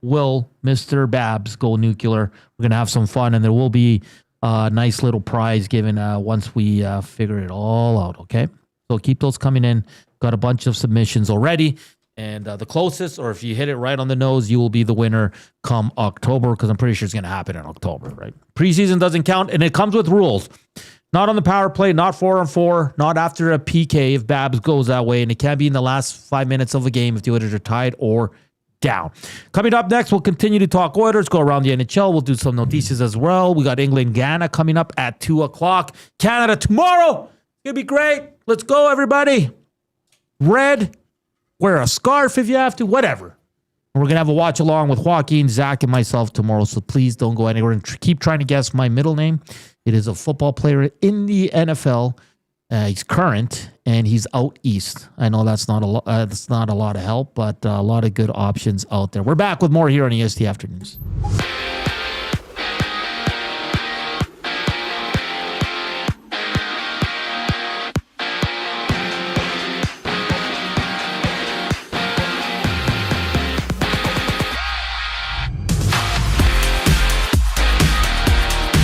will Mr. Babs go nuclear? We're going to have some fun, and there will be a nice little prize given once we figure it all out, okay? So keep those coming in. Got a bunch of submissions already. And the closest, or if you hit it right on the nose, you will be the winner come October, because I'm pretty sure it's going to happen in October, right? Preseason doesn't count, and it comes with rules. Not on the power play, not 4-on-4, not after a PK if Babs goes that way, and it can't be in the last 5 minutes of a game if the Oilers are tied or down. Coming up next, we'll continue to talk Oilers, go around the NHL. We'll do some notices as well. We got England, Ghana coming up at 2 o'clock. Canada tomorrow, It's going to be great. Let's go, everybody. Red. Wear a scarf if you have to. Whatever. And we're going to have a watch along with Joaquin, Zach, and myself tomorrow. So please don't go anywhere and keep trying to guess my middle name. It is a football player in the NFL. He's current and he's out east. I know that's not a lot of help, but a lot of good options out there. We're back with more here on EST Afternoons.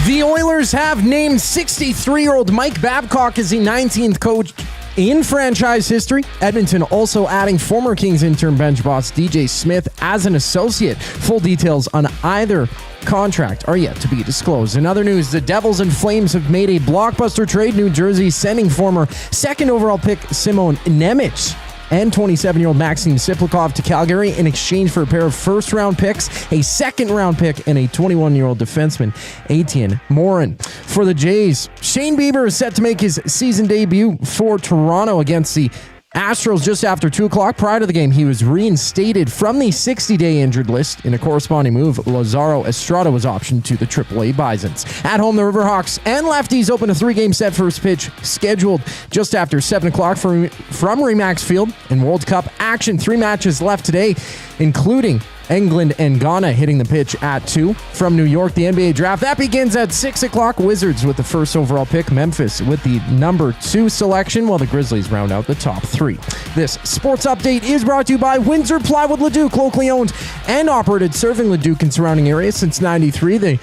The Oilers have named 63-year-old Mike Babcock as the 19th coach in franchise history. Edmonton also adding former Kings interim bench boss DJ Smith as an associate. Full details on either contract are yet to be disclosed. In other news, the Devils and Flames have made a blockbuster trade. New Jersey sending former second overall pick Simon Nemec and 27-year-old Maxim Siplikov to Calgary in exchange for a pair of first-round picks, a second-round pick, and a 21-year-old defenseman, Etienne Morin. For the Jays, Shane Bieber is set to make his season debut for Toronto against the Astros just after 2 o'clock. Prior to the game, he was reinstated from the 60-day injured list. In a corresponding move, Lazaro Estrada was optioned to the AAA Bisons. At home, the Riverhawks and lefties open a 3-game set first pitch scheduled just after 7 o'clock from Remax Field. In World Cup action, 3 matches left today, including England and Ghana hitting the pitch at 2. From New York, the NBA draft, that begins at 6 o'clock. Wizards with the first overall pick. Memphis with the number 2 selection, while the Grizzlies round out the top 3. This sports update is brought to you by Windsor Plywood Leduc, locally owned and operated, serving Leduc and surrounding areas since '93. They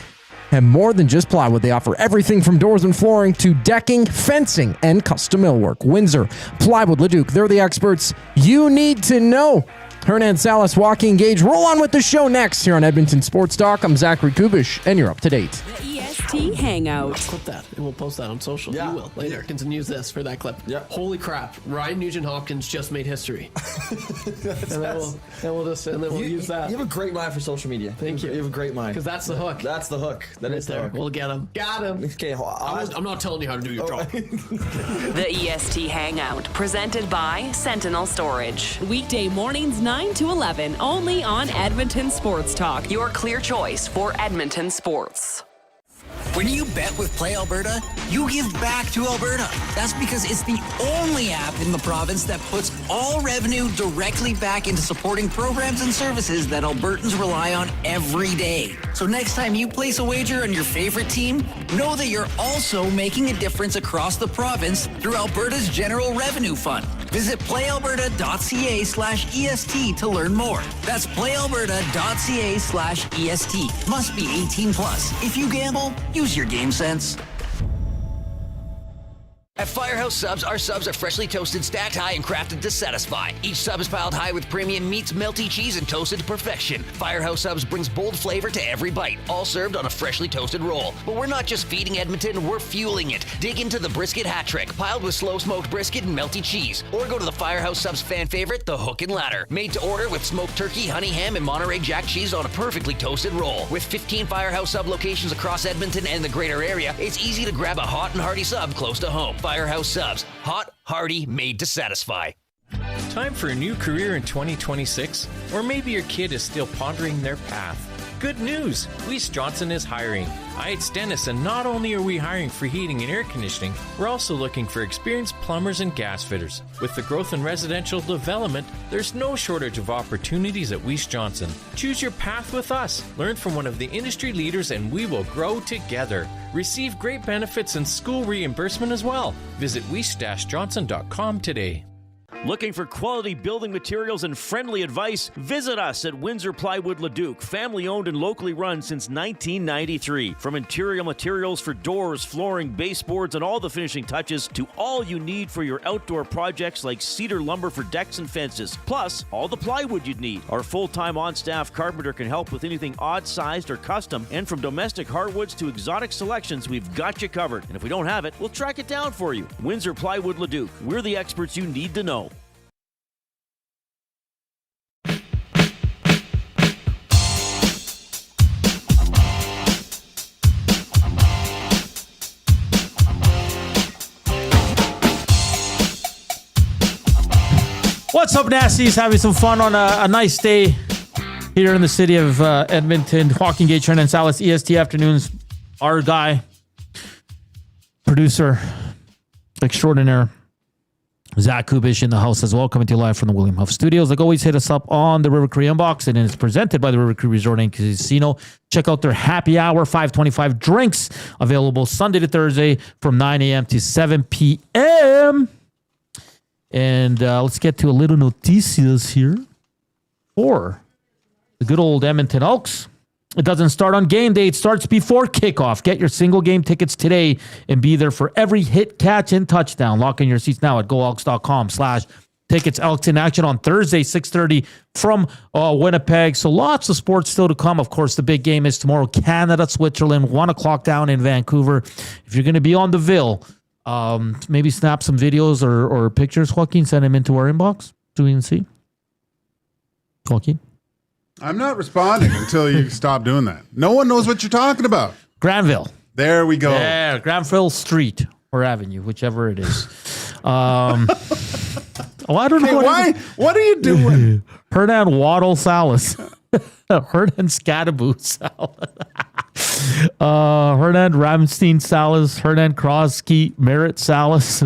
have more than just plywood. They offer everything from doors and flooring to decking, fencing, and custom millwork. Windsor Plywood Leduc, they're the experts you need to know. Hernan, Salas, Joaquin, Gage. Roll on with the show next here on Edmonton Sports Talk. I'm Zachary Kubish, and you're up to date. The EST Hangout. Clip that, and we'll post that on social. Yeah. You will later. Can use this for that clip. Yeah. Holy crap! Ryan Nugent-Hopkins just made history. And then we'll use that. You have a great mind for social media. Thank you. You have a great mind. Because that's the hook. That's the hook. That right is there. The hook. We'll get him. Got him. Okay, I'm not telling you how to do your job. The EST Hangout, presented by Sentinel Storage. Weekday mornings 9 to 11, only on Edmonton Sports Talk. Your clear choice for Edmonton sports. When you bet with Play Alberta, you give back to Alberta. That's because it's the only app in the province that puts all revenue directly back into supporting programs and services that Albertans rely on every day. So next time you place a wager on your favorite team, know that you're also making a difference across the province through Alberta's General Revenue Fund. Visit playalberta.ca/EST to learn more. That's playalberta.ca/EST. Must be 18 plus. If you gamble, use your game sense. At Firehouse Subs, our subs are freshly toasted, stacked high, and crafted to satisfy. Each sub is piled high with premium meats, melty cheese, and toasted to perfection. Firehouse Subs brings bold flavor to every bite, all served on a freshly toasted roll. But we're not just feeding Edmonton, we're fueling it. Dig into the brisket hat trick, piled with slow-smoked brisket and melty cheese. Or go to the Firehouse Subs fan favorite, the Hook and Ladder. Made to order with smoked turkey, honey ham, and Monterey Jack cheese on a perfectly toasted roll. With 15 Firehouse Sub locations across Edmonton and the greater area, it's easy to grab a hot and hearty sub close to home. Firehouse Subs. Hot, hearty, made to satisfy. Time for a new career in 2026? Or maybe your kid is still pondering their path. Good news! Weiss Johnson is hiring. It's Dennis, and not only are we hiring for heating and air conditioning, we're also looking for experienced plumbers and gas fitters. With the growth in residential development, there's no shortage of opportunities at Weiss Johnson. Choose your path with us. Learn from one of the industry leaders, and we will grow together. Receive great benefits and school reimbursement as well. Visit weiss-johnson.com today. Looking for quality building materials and friendly advice? Visit us at Windsor Plywood Leduc, family owned and locally run since 1993. From interior materials for doors, flooring, baseboards, and all the finishing touches to all you need for your outdoor projects like cedar lumber for decks and fences, plus all the plywood you'd need. Our full-time on-staff carpenter can help with anything odd-sized or custom, and from domestic hardwoods to exotic selections, we've got you covered. And if we don't have it, we'll track it down for you. Windsor Plywood Leduc. We're the experts you need to know. What's up, Nasties? Having some fun on a nice day here in the city of Edmonton. Joaquin, Gage, Hernan, Salas, EST Afternoons. Our guy, producer extraordinaire, Zach Kubish in the house as well, coming to you live from the William Huff Studios. Like always, hit us up on the River Cree inbox, and it's presented by the River Cree Resort and Casino. Check out their happy hour, 525 drinks, available Sunday to Thursday from 9 a.m. to 7 p.m. And let's get to a little noticias here for the good old Edmonton Elks. It doesn't start on game day. It starts before kickoff. Get your single game tickets today and be there for every hit, catch, and touchdown. Lock in your seats now at goelks.com/tickets. Elks in action on Thursday, 6:30 from Winnipeg. So lots of sports still to come. Of course, the big game is tomorrow, Canada, Switzerland, 1 o'clock down in Vancouver. If you're going to be on the Ville, maybe snap some videos or pictures, Joaquin. Send them into our inbox so we can see. Joaquin? I'm not responding until you stop doing that. No one knows what you're talking about. Granville. There we go. Yeah, Granville Street or Avenue, whichever it is. I don't know. What are you doing? Hernan Waddle Salas. Hernan Scadaboo Salas. Hernan Ramstein Salas. Hernan Krosky Merritt Salas.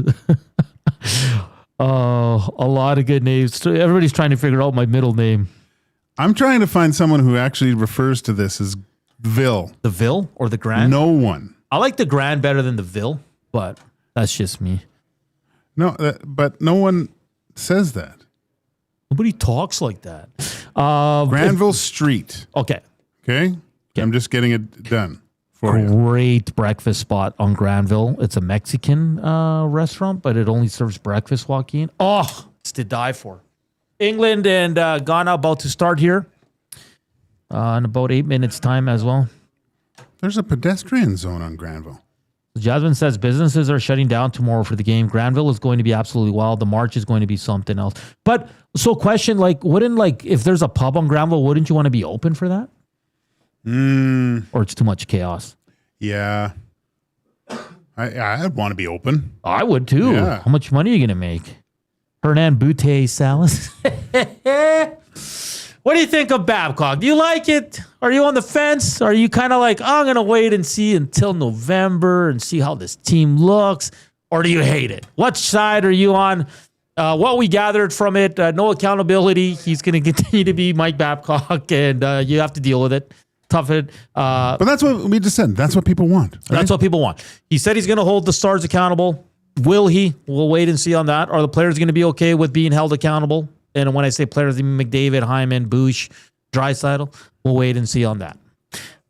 A lot of good names. Everybody's trying to figure out my middle name. I'm trying to find someone who actually refers to this as Ville. The Ville or the Grand? No one. I like the Grand better than the Ville, but that's just me. No, but no one says that. Nobody talks like that. Granville Street. Okay. Okay. I'm just getting it done for you. Great breakfast spot on Granville. It's a Mexican restaurant, but it only serves breakfast, Joaquin. Oh, it's to die for. England and Ghana about to start here in about 8 minutes' time as well. There's a pedestrian zone on Granville. Jasmine says businesses are shutting down tomorrow for the game. Granville is going to be absolutely wild. The march is going to be something else. But so question, if there's a pub on Granville, wouldn't you want to be open for that? Or it's too much chaos? Yeah. I'd want to be open. I would too. Yeah. How much money are you going to make? Hernan Butte Salas. What do you think of Babcock? Do you like it? Are you on the fence? Are you kind of like, I'm going to wait and see until November and see how this team looks? Or do you hate it? What side are you on? What we gathered from it, no accountability. He's going to continue to be Mike Babcock, and you have to deal with it. Tough it. But that's what we just said. That's what people want. Right? That's what people want. He said he's going to hold the stars accountable. Will he? We'll wait and see on that. Are the players going to be okay with being held accountable? And when I say players, I mean McDavid, Hyman, Bush, Draisaitl. We'll wait and see on that.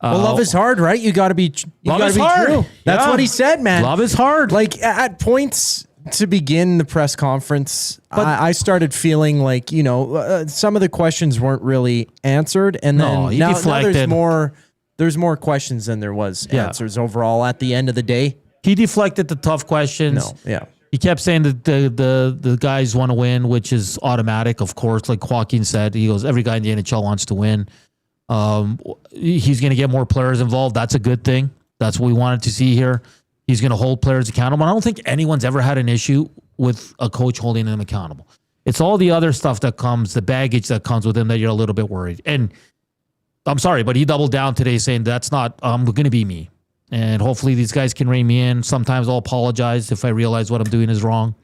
Well, love is hard, right? You got to be. Love is hard. True. That's Yeah. what he said, man. Love is hard. Like at points to begin the press conference, I started feeling like some of the questions weren't really answered, and then now there's more questions than there was answers overall. At the end of the day. He deflected the tough questions. He kept saying that the guys want to win, which is automatic, of course. Like Joaquin said, he goes, every guy in the NHL wants to win. He's going to get more players involved. That's a good thing. That's what we wanted to see here. He's going to hold players accountable. I don't think anyone's ever had an issue with a coach holding them accountable. It's all the other stuff that comes, the baggage that comes with him that you're a little bit worried. And I'm sorry, but he doubled down today saying that's not going to be me. And hopefully these guys can rein me in. Sometimes I'll apologize if I realize what I'm doing is wrong.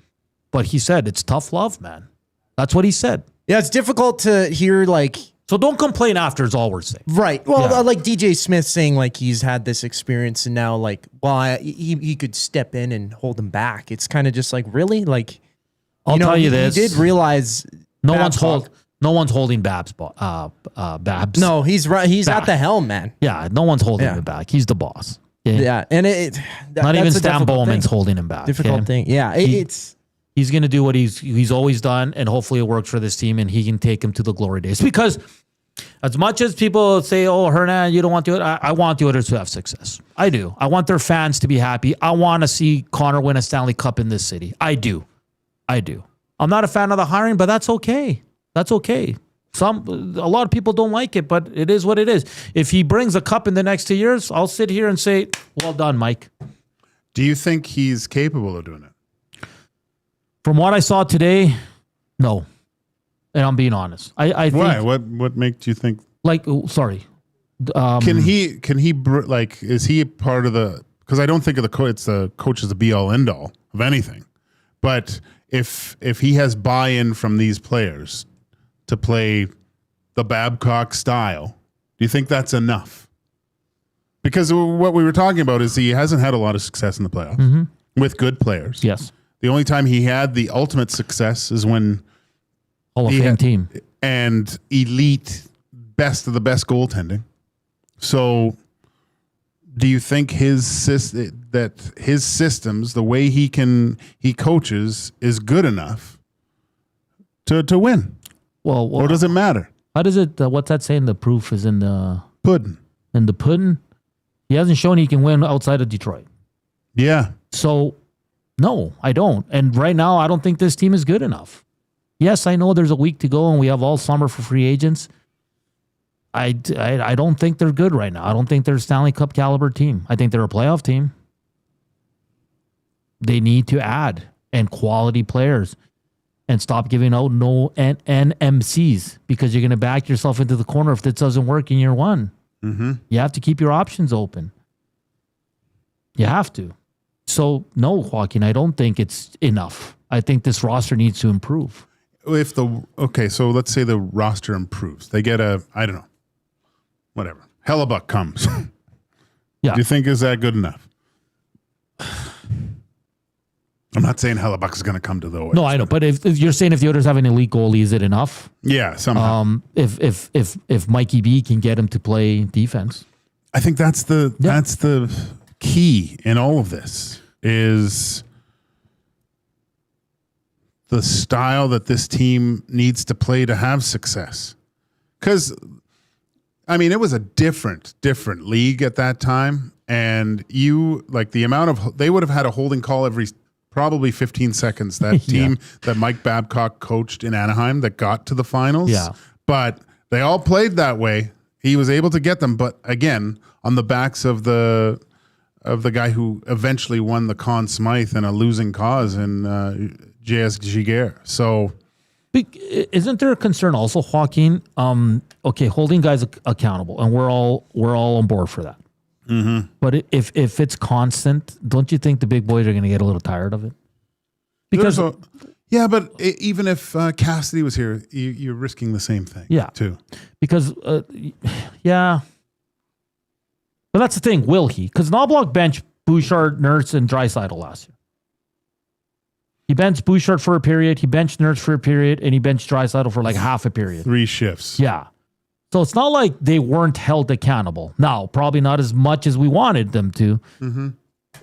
But he said it's tough love, man. That's what he said. Yeah, it's difficult to hear So don't complain after is all we're saying. Right. Well, like DJ Smith saying he's had this experience and now he could step in and hold him back. It's kind of just really? I'll tell you this. He did realize no one's holding Babs. Babs. No, he's right. He's back. at the helm, man. Yeah, no one's holding him back. He's the boss. Yeah, and not even Stan Bowman's holding him back. Difficult thing. Yeah, he's going to do what he's always done, and hopefully it works for this team, and he can take him to the glory days. Because as much as people say, "Oh, Hernan, you don't want to," I want the Oilers to have success. I do. I want their fans to be happy. I want to see Connor win a Stanley Cup in this city. I do. I'm not a fan of the hiring, but that's okay. That's okay. A lot of people don't like it, but it is what it is. If he brings a cup in the next 2 years, I'll sit here and say, well done, Mike. Do you think he's capable of doing it? From what I saw today, no. and I'm being honest. I think, why? What makes you think? Like, sorry. Can he is he part of the? Because I don't think of the coach. It's the coach as the be all end all of anything. But if he has buy-in from these players to play the Babcock style, do you think that's enough? Because what we were talking about is he hasn't had a lot of success in the playoffs with good players. Yes. The only time he had the ultimate success is when Hall of Fame team and elite, best of the best goaltending. So, do you think his systems, the way he coaches, is good enough to win? Well, or does it matter? How does it? What's that saying? The proof is in the pudding. In the pudding, he hasn't shown he can win outside of Detroit. Yeah. So, no, I don't. And right now, I don't think this team is good enough. Yes, I know there's a week to go, and we have all summer for free agents. I don't think they're good right now. I don't think they're a Stanley Cup caliber team. I think they're a playoff team. They need to add and quality players and stop giving out no NMCs because you're going to back yourself into the corner if this doesn't work in year one. Mm-hmm. You have to keep your options open. You have to. So, no, Joaquin, I don't think it's enough. I think this roster needs to improve. So let's say the roster improves. They get I don't know, whatever. Hellebuck comes. Yeah. Do you think is that good enough? I'm not saying Hellebuck is going to come to the Oilers. No, I know, but if you're saying if the Oilers have an elite goalie, is it enough? Yeah, somehow. If Mikey B can get him to play defense, I think that's the key in all of this is the style that this team needs to play to have success. Because, I mean, it was a different league at that time. And the amount of, they would have had a holding call every probably 15 seconds. That team that Mike Babcock coached in Anaheim that got to the finals. Yeah. But they all played that way. He was able to get them. But again, on the backs of the guy who eventually won the Conn Smythe in a losing cause in J.S. Giguère. So, isn't there a concern also, Joaquin? Holding guys accountable, and we're all on board for that. Mm-hmm. But if it's constant, don't you think the big boys are going to get a little tired of it? Because even if Cassidy was here, you're risking the same thing. Yeah, too. Because But that's the thing. Will he? Because Knobloch benched Bouchard, Nurse, and Draisaitl last year. He benched Bouchard for a period, he benched Nurse for a period, and he benched Draisaitl for like half a period. 3 shifts. Yeah. So it's not like they weren't held accountable. Now, probably not as much as we wanted them to. Mm-hmm.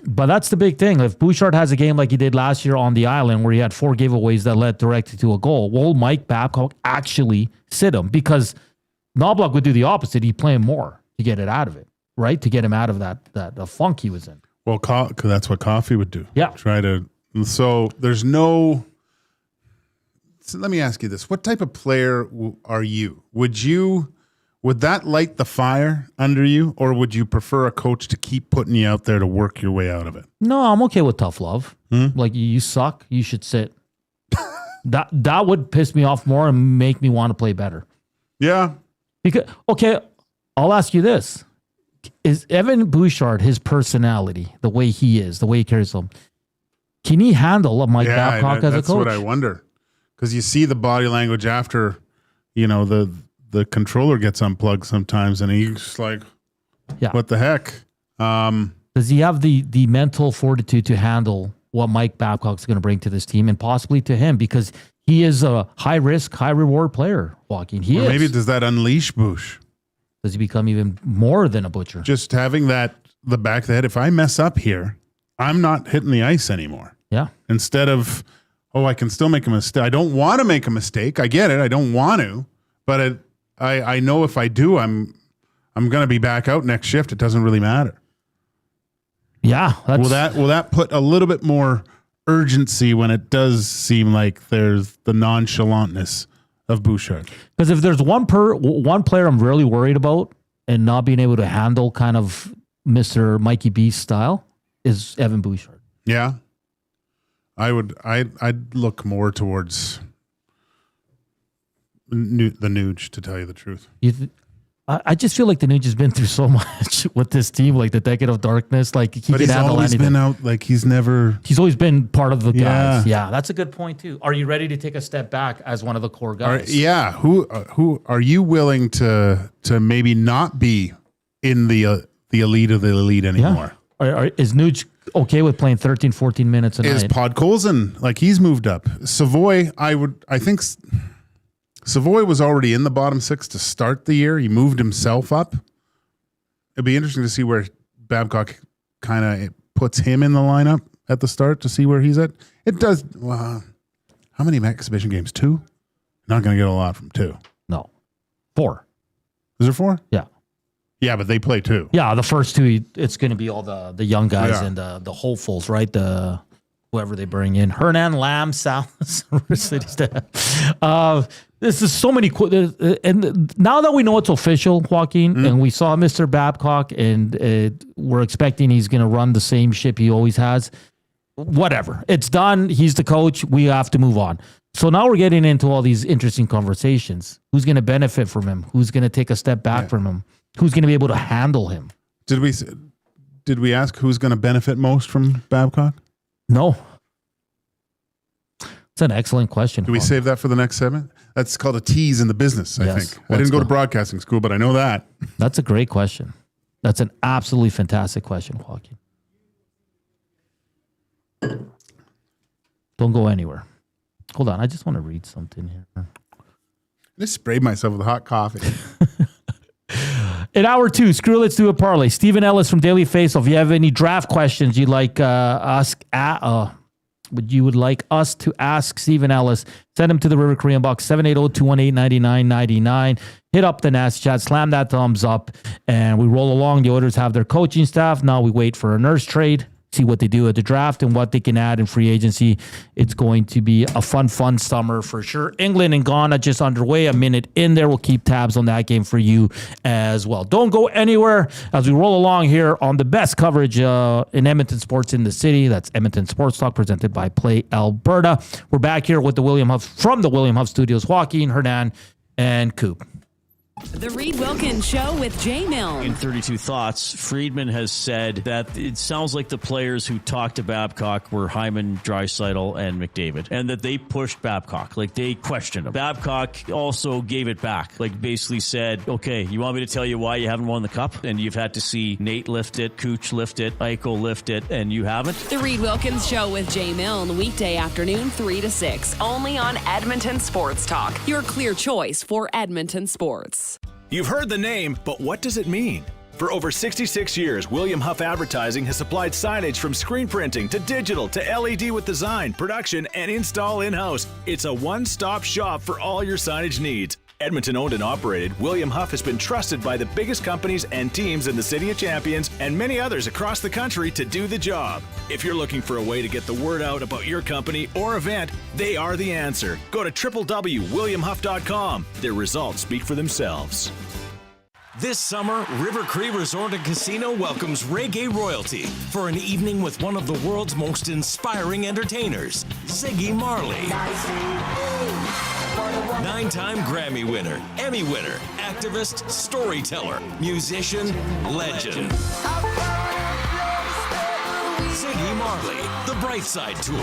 But that's the big thing. If Bouchard has a game like he did last year on the island where he had 4 giveaways that led directly to a goal, will Mike Babcock actually sit him? Because Knobloch would do the opposite. He'd play him more to get it out of it, right? To get him out of the funk he was in. Well, that's what Coffey would do. Yeah. So there's no... So let me ask you this. What type of player are you? Would that light the fire under you, or would you prefer a coach to keep putting you out there to work your way out of it? No, I'm okay with tough love. Like, you suck, you should sit. That would piss me off more and make me want to play better. Yeah. Because I'll ask you this. Is Evan Bouchard, his personality, the way he is, the way he carries himself, can he handle a Mike Babcock as a coach? That's what I wonder. Because you see the body language after, the controller gets unplugged sometimes, and he's just like, what the heck? Does he have the mental fortitude to handle what Mike Babcock's going to bring to this team and possibly to him? Because he is a high-risk, high-reward player, Joaquin. Maybe does that unleash Bouch? Does he become even more than a butcher? Just having the back of the head, if I mess up here, I'm not hitting the ice anymore. Yeah. Instead of, I can still make a mistake. I don't want to make a mistake. I get it. I don't want to. But I know if I do, I'm going to be back out next shift. It doesn't really matter. Yeah. Will that put a little bit more urgency when it does seem like there's the nonchalantness of Bouchard? Because if there's one player I'm really worried about and not being able to handle kind of Mr. Mikey B style is Evan Bouchard. Yeah. I'd look more towards the Nuge, to tell you the truth. I just feel like the Nuge has been through so much with this team, like the decade of darkness. Like he But can he's handle always anything. been out. Like he's always been part of the guys. Yeah. Yeah, that's a good point too. Are you ready to take a step back as one of the core guys? Who are you willing to maybe not be in the elite of the elite anymore? Is Nuge okay with playing 13, 14 minutes a Is night? Podkolzin, like he's moved up. Savoy, I think Savoy was already in the bottom six to start the year. He moved himself up. It'd be interesting to see where Babcock kind of puts him in the lineup at the start to see where he's at. It does. How many exhibition games? 2? Not going to get a lot from 2. No. 4. Is there 4? Yeah. Yeah, but they play 2. Yeah, the first 2, it's going to be all the young guys Yeah. and the hopefuls, right? Whoever they bring in. Hernan, Lamb, Salas. This is so many. And now that we know it's official, Joaquin, and we saw Mr. Babcock, and we're expecting he's going to run the same ship he always has. Whatever. It's done. He's the coach. We have to move on. So now we're getting into all these interesting conversations. Who's going to benefit from him? Who's going to take a step back from him? Who's going to be able to handle him? Did we ask who's going to benefit most from Babcock? No. It's an excellent question. Do we save that for the next segment? That's called a tease in the business, I Yes. think. I didn't go to broadcasting school, but I know that. That's a great question. That's an absolutely fantastic question, Joaquin. Don't go anywhere. Hold on. I just want to read something here. I just sprayed myself with hot coffee. In hour 2, screw Let's Do a Parlay. Stephen Ellis from Daily Faceoff. If you have any draft questions you'd like you would like us to ask Stephen Ellis, send them to the River Korean Box, 780-218-9999. Hit up the Nats chat, slam that thumbs up, and we roll along. The Oilers have their coaching staff. Now we wait for a nurse trade, see what they do at the draft and what they can add in free agency. It's going to be a fun summer for sure. England and Ghana just underway, a minute in there. We'll keep tabs on that game for you as well. Don't go anywhere as we roll along here on the best coverage in Edmonton sports in the city. That's Edmonton Sports Talk presented by Play Alberta. We're back here with from the William Huff Studios, Joaquin, Hernan, and Coop. The Reed Wilkins Show with Jay Milne. In 32 Thoughts, Friedman has said that it sounds like the players who talked to Babcock were Hyman, Draisaitl, and McDavid, and that they pushed Babcock. Like, they questioned him. Babcock also gave it back. Like, basically said, okay, you want me to tell you why you haven't won the cup? And you've had to see Nate lift it, Cooch lift it, Eichel lift it, and you haven't? The Reed Wilkins Show with Jay Milne, weekday afternoon 3 to 6, only on Edmonton Sports Talk, your clear choice for Edmonton sports. You've heard the name, but what does it mean? For over 66 years, William Huff Advertising has supplied signage from screen printing to digital to LED with design, production, and install in-house. It's a one-stop shop for all your signage needs. Edmonton owned and operated, William Huff has been trusted by the biggest companies and teams in the City of Champions and many others across the country to do the job. If you're looking for a way to get the word out about your company or event, they are the answer. Go to www.williamhuff.com. Their results speak for themselves. This summer, River Cree Resort and Casino welcomes reggae royalty for an evening with one of the world's most inspiring entertainers, Ziggy Marley. 9-time Grammy winner, Emmy winner, activist, storyteller, musician, legend. Ziggy Marley, The Bright Side Tour.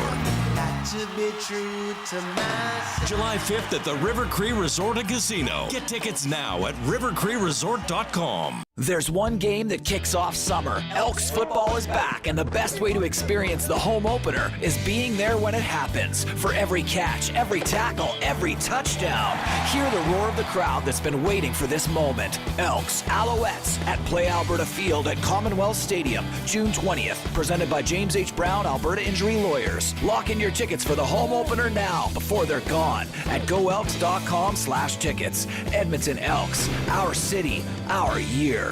July 5th at the River Cree Resort and Casino. Get tickets now at rivercreeresort.com. There's one game that kicks off summer. Elks football is back, and the best way to experience the home opener is being there when it happens. For every catch, every tackle, every touchdown, hear the roar of the crowd that's been waiting for this moment. Elks, Alouettes at Play Alberta Field at Commonwealth Stadium, June 20th. Presented by James H. Brown, Alberta Injury Lawyers. Lock in your tickets for the home opener now before they're gone at goelks.com/tickets. Edmonton Elks, our city, our year.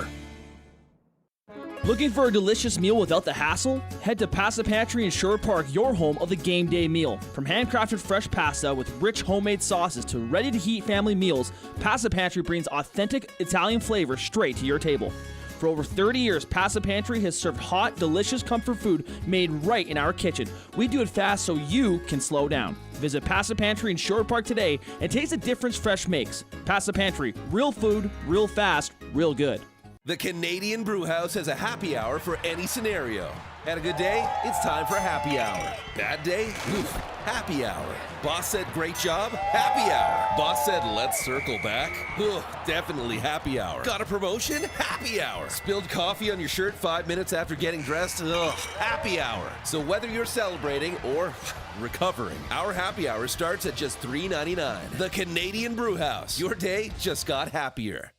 Looking for a delicious meal without the hassle? Head to Pasta Pantry in Sherwood Park, your home of the game day meal. From handcrafted fresh pasta with rich homemade sauces to ready-to-heat family meals, Pasta Pantry brings authentic Italian flavor straight to your table. For over 30 years, Pasta Pantry has served hot, delicious comfort food made right in our kitchen. We do it fast so you can slow down. Visit Pasta Pantry in Shore Park today and taste the difference fresh makes. Pasta Pantry, real food, real fast, real good. The Canadian Brewhouse has a happy hour for any scenario. Had a good day? It's time for happy hour. Bad day? Oof, happy hour. Boss said great job? Happy hour. Boss said let's circle back? Ugh, definitely happy hour. Got a promotion? Happy hour. Spilled coffee on your shirt 5 minutes after getting dressed? Ugh, happy hour. So whether you're celebrating or recovering, our happy hour starts at just $3.99. The Canadian Brewhouse. Your day just got happier.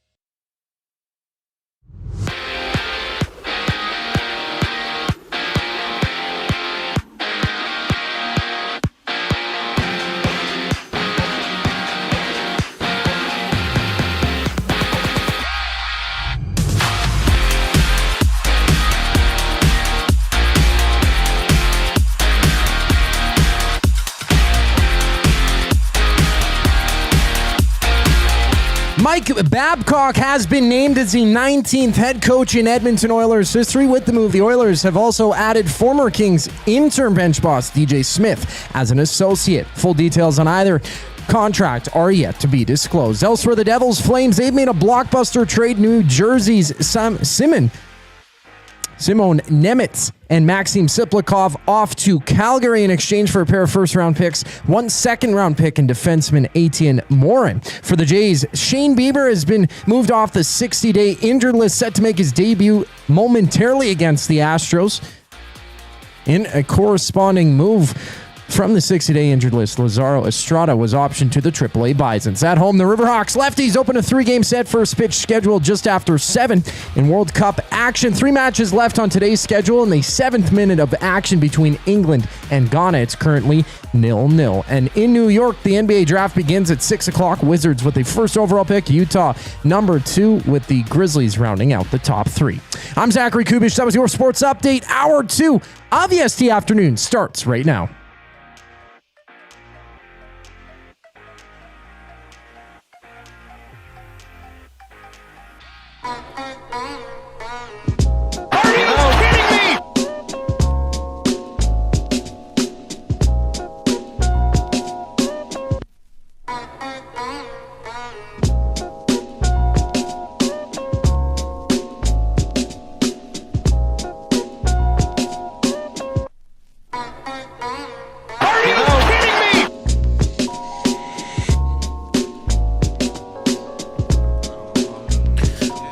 Mike Babcock has been named as the 19th head coach in Edmonton Oilers history. With the move, the Oilers have also added former Kings interim bench boss DJ Smith as an associate. Full details on either contract are yet to be disclosed. Elsewhere, the Devils Flames, they've made a blockbuster trade. New Jersey's Simon Nemitz and Maxim Siplikov off to Calgary in exchange for a pair of first-round picks, 1 second-round pick, and defenseman Etienne Morin. For the Jays, Shane Bieber has been moved off the 60-day injured list, set to make his debut momentarily against the Astros. In a corresponding move from the 60-day injured list, Lazaro Estrada was optioned to the AAA Bisons. At home, the Riverhawks lefties open a 3-game set, first pitch scheduled just after 7 in World Cup action. 3 matches left on today's schedule in the 7th minute of action between England and Ghana. It's currently 0-0. And in New York, the NBA draft begins at 6 o'clock. Wizards with the first overall pick. Utah number 2 with the Grizzlies rounding out the top 3. I'm Zachary Kubish. That was your sports update. Hour 2 of EST Afternoon starts right now.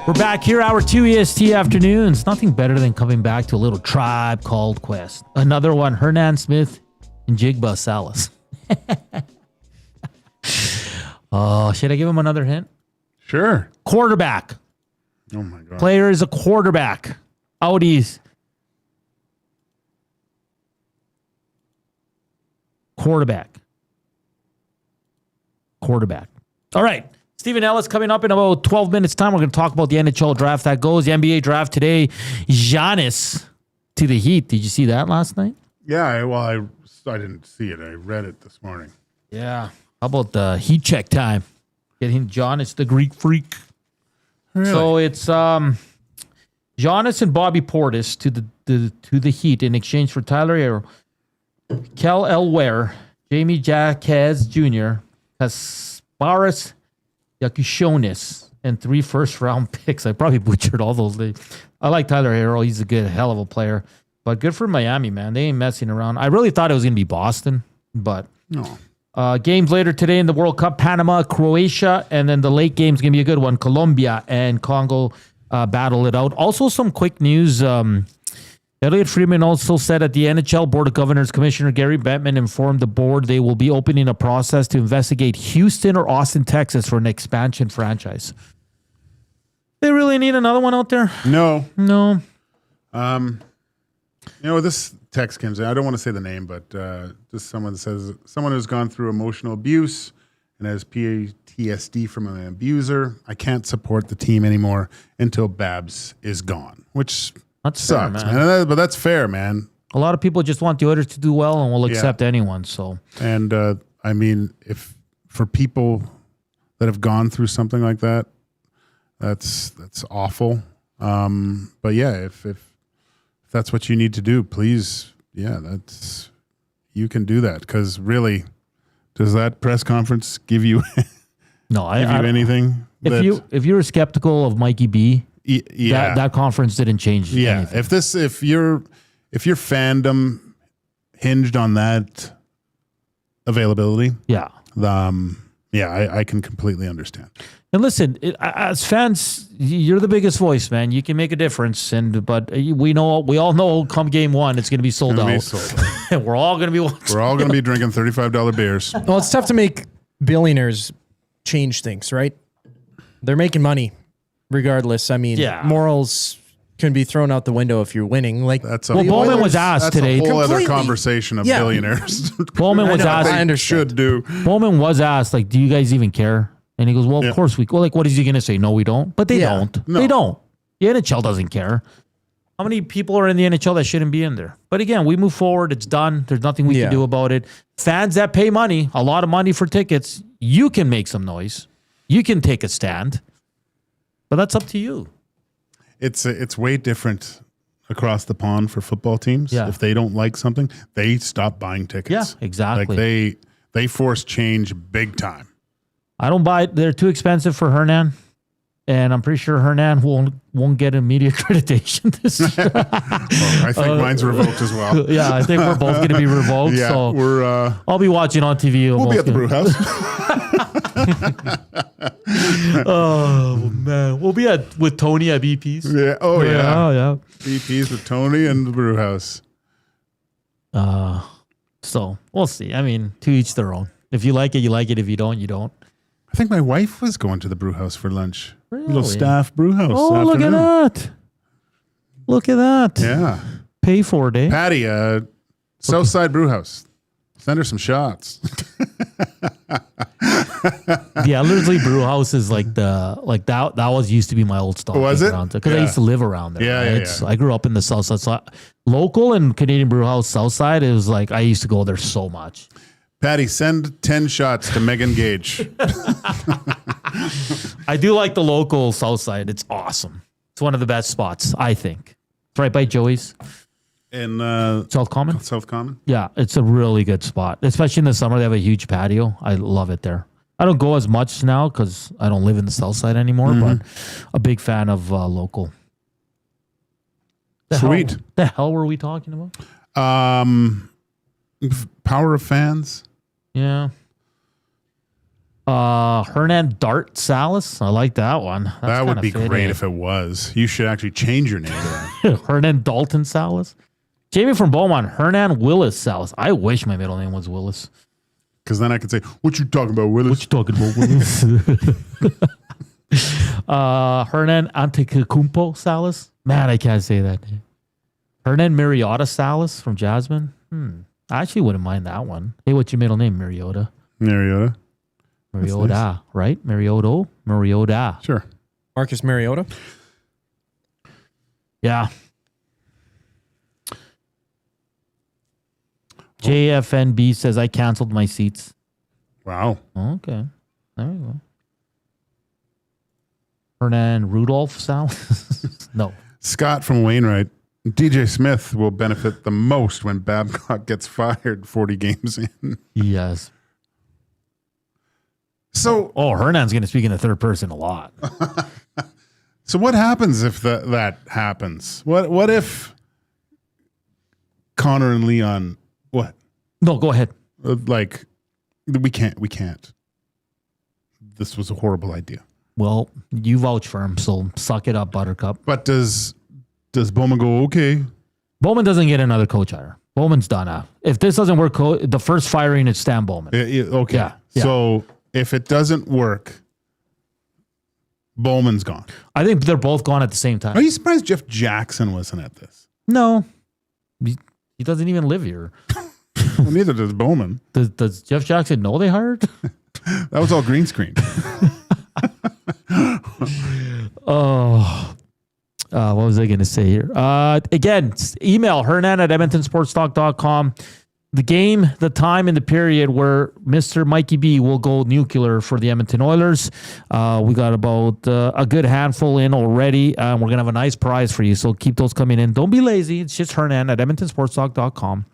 We're back here, hour 2 EST Afternoons. Nothing better than coming back to a little Tribe Called Quest. Another one, Hernan Smith and Jigba Salas. Oh, should I give him another hint? Sure. Quarterback. Oh, my God. Player is a quarterback. Audis. Quarterback. All right. Stephen Ellis coming up in about 12 minutes' time. We're going to talk about the NHL draft that goes. The NBA draft today. Giannis to the Heat. Did you see that last night? Yeah, well, I didn't see it. I read it this morning. Yeah. How about the Heat check time? Getting Giannis, the Greek freak. Really? So it's Giannis and Bobby Portis to the Heat in exchange for Tyler Hero, Kel Elware, Jamie Jaquez Jr., Kasparis Yakushonis, and 3 first-round picks. I probably butchered all those names. I like Tyler Hero. He's a good, hell of a player. But good for Miami, man. They ain't messing around. I really thought it was going to be Boston, but no. Games later today in the World Cup, Panama, Croatia, and then the late game's going to be a good one. Colombia and Congo battle it out. Also, some quick news. Elliot Friedman also said at the NHL Board of Governors, Commissioner Gary Bettman informed the board they will be opening a process to investigate Houston or Austin, Texas for an expansion franchise. They really need another one out there? No. This text comes in. I don't want to say the name, but just someone who's gone through emotional abuse and has PTSD from an abuser. I can't support the team anymore until Babs is gone, which sucks, fair, man. But that's fair, man. A lot of people just want the Oilers to do well and will accept anyone. So, and I mean, if for people that have gone through something like that, that's awful. But yeah, if that's what you need to do, please, you can do that. Because really, does that press conference give you anything? If you were skeptical of Mikey B, that conference didn't change. Yeah, anything. if your fandom hinged on that availability, I can completely understand. And listen, as fans, you're the biggest voice, man. You can make a difference, but we all know come game one, it's going to be sold out. And we're all going to be watching. We're all going to be drinking $35 beers. Well, it's tough to make billionaires change things, right? They're making money regardless. I mean, morals can be thrown out the window if you're winning. Like Bowman was asked today. That's a whole other conversation of billionaires. Bowman was asked. I should do. Bowman was asked, like, do you guys even care? And he goes, well, of course we. Well, like, what is he going to say? No, we don't. But they don't. No. They don't. The NHL doesn't care. How many people are in the NHL that shouldn't be in there? But again, we move forward. It's done. There's nothing we can do about it. Fans that pay money, a lot of money for tickets, you can make some noise. You can take a stand. But that's up to you. It's way different across the pond for football teams. Yeah. If they don't like something, they stop buying tickets. Yeah, exactly. Like they force change big time. I don't buy it. They're too expensive for Hernan. And I'm pretty sure Hernan won't get a media accreditation this year. I think mine's revoked as well. Yeah, I think we're both going to be revoked. Yeah, so I'll be watching on TV. We'll be at the brew house. Oh man, we'll be with Tony at BP's. Yeah. Oh yeah. BP's with Tony and the brew house. So we'll see. I mean, to each their own. If you like it, you like it. If you don't, you don't. I think my wife was going to the brew house for lunch. Really? Little staff brew house. Oh, look at that! Look at that! Yeah. Pay for it, eh? Patty, Southside Brew House. Send her some shots. The Ellerslie Brew House is that was used to be my old stop. Was it? Because I used to live around there. Yeah, right? So I grew up in the South Side. So local and Canadian Brew House Southside, it was like I used to go there so much. Patty, send 10 shots to Megan Gage. I do like the local Southside. It's awesome. It's one of the best spots, I think. It's right by Joey's. In South Common? South Common? Yeah, it's a really good spot. Especially in the summer, they have a huge patio. I love it there. I don't go as much now because I don't live in the South Side anymore, but a big fan of local. Sweet. The hell were we talking about? Power of fans. Yeah. Hernan Dart Salas. I like that one. That would be great if it was. You should actually change your name to that. Hernan Dalton Salas. Jamie from Beaumont, Hernan Willis Salas. I wish my middle name was Willis. Because then I could say, what you talking about, Willis? What you talking about, Willis? Hernan Antetokounmpo Salas. Man, I can't say that name. Hernan Mariota Salas from Jasmine. I actually wouldn't mind that one. Hey, what's your middle name? Mariota. Mariota. Mariota, nice. Right? Mariota. Sure. Marcus Mariota. Yeah. JFNB says, I canceled my seats. Wow. Okay. There you go. Hernan Rudolph Salas? No. Scott from Wainwright. DJ Smith will benefit the most when Babcock gets fired 40 games in. Yes. So, Hernan's going to speak in the third person a lot. So what happens if that happens? What if Connor and Leon? What? No, go ahead. We can't. This was a horrible idea. Well, you vouch for him, so suck it up, Buttercup. But does Bowman go okay? Bowman doesn't get another coach hire. Bowman's done now. If this doesn't work, the first firing is Stan Bowman. Okay. Yeah. So if it doesn't work, Bowman's gone. I think they're both gone at the same time. Are you surprised Jeff Jackson wasn't at this? No. He doesn't even live here. Well, neither does Bowman. Does Jeff Jackson know they hired? That was all green screen. What was I going to say here? Again, email Hernan at edmontonsportstalk.com. the game, the time, and the period where Mr. Mikey B will go nuclear for the Edmonton Oilers. We got about a good handful in already. We're going to have a nice prize for you, so keep those coming in. Don't be lazy. It's just Hernan at edmontonsportstalk.com,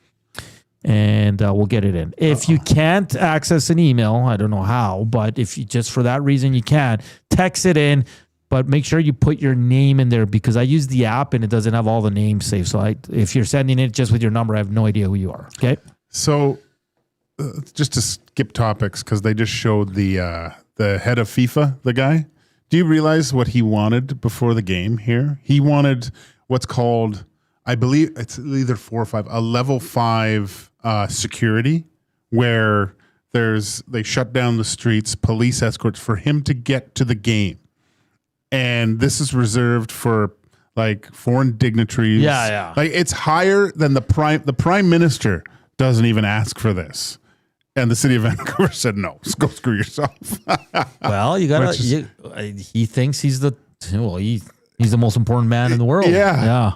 and we'll get it in. If you can't access an email, I don't know how, but if you just for that reason you can, text it in. But make sure you put your name in there because I use the app and it doesn't have all the names saved. So if you're sending it just with your number, I have no idea who you are. Okay. So just to skip topics because they just showed the head of FIFA, the guy. Do you realize what he wanted before the game here? He wanted what's called, I believe it's either 4 or 5, a level 5 security where they shut down the streets, police escorts for him to get to the game. And this is reserved for like foreign dignitaries. Yeah. Like it's higher than the prime minister doesn't even ask for this. And the city of Vancouver said, no, go screw yourself. Well, you got to, he thinks he's the most important man in the world. Yeah.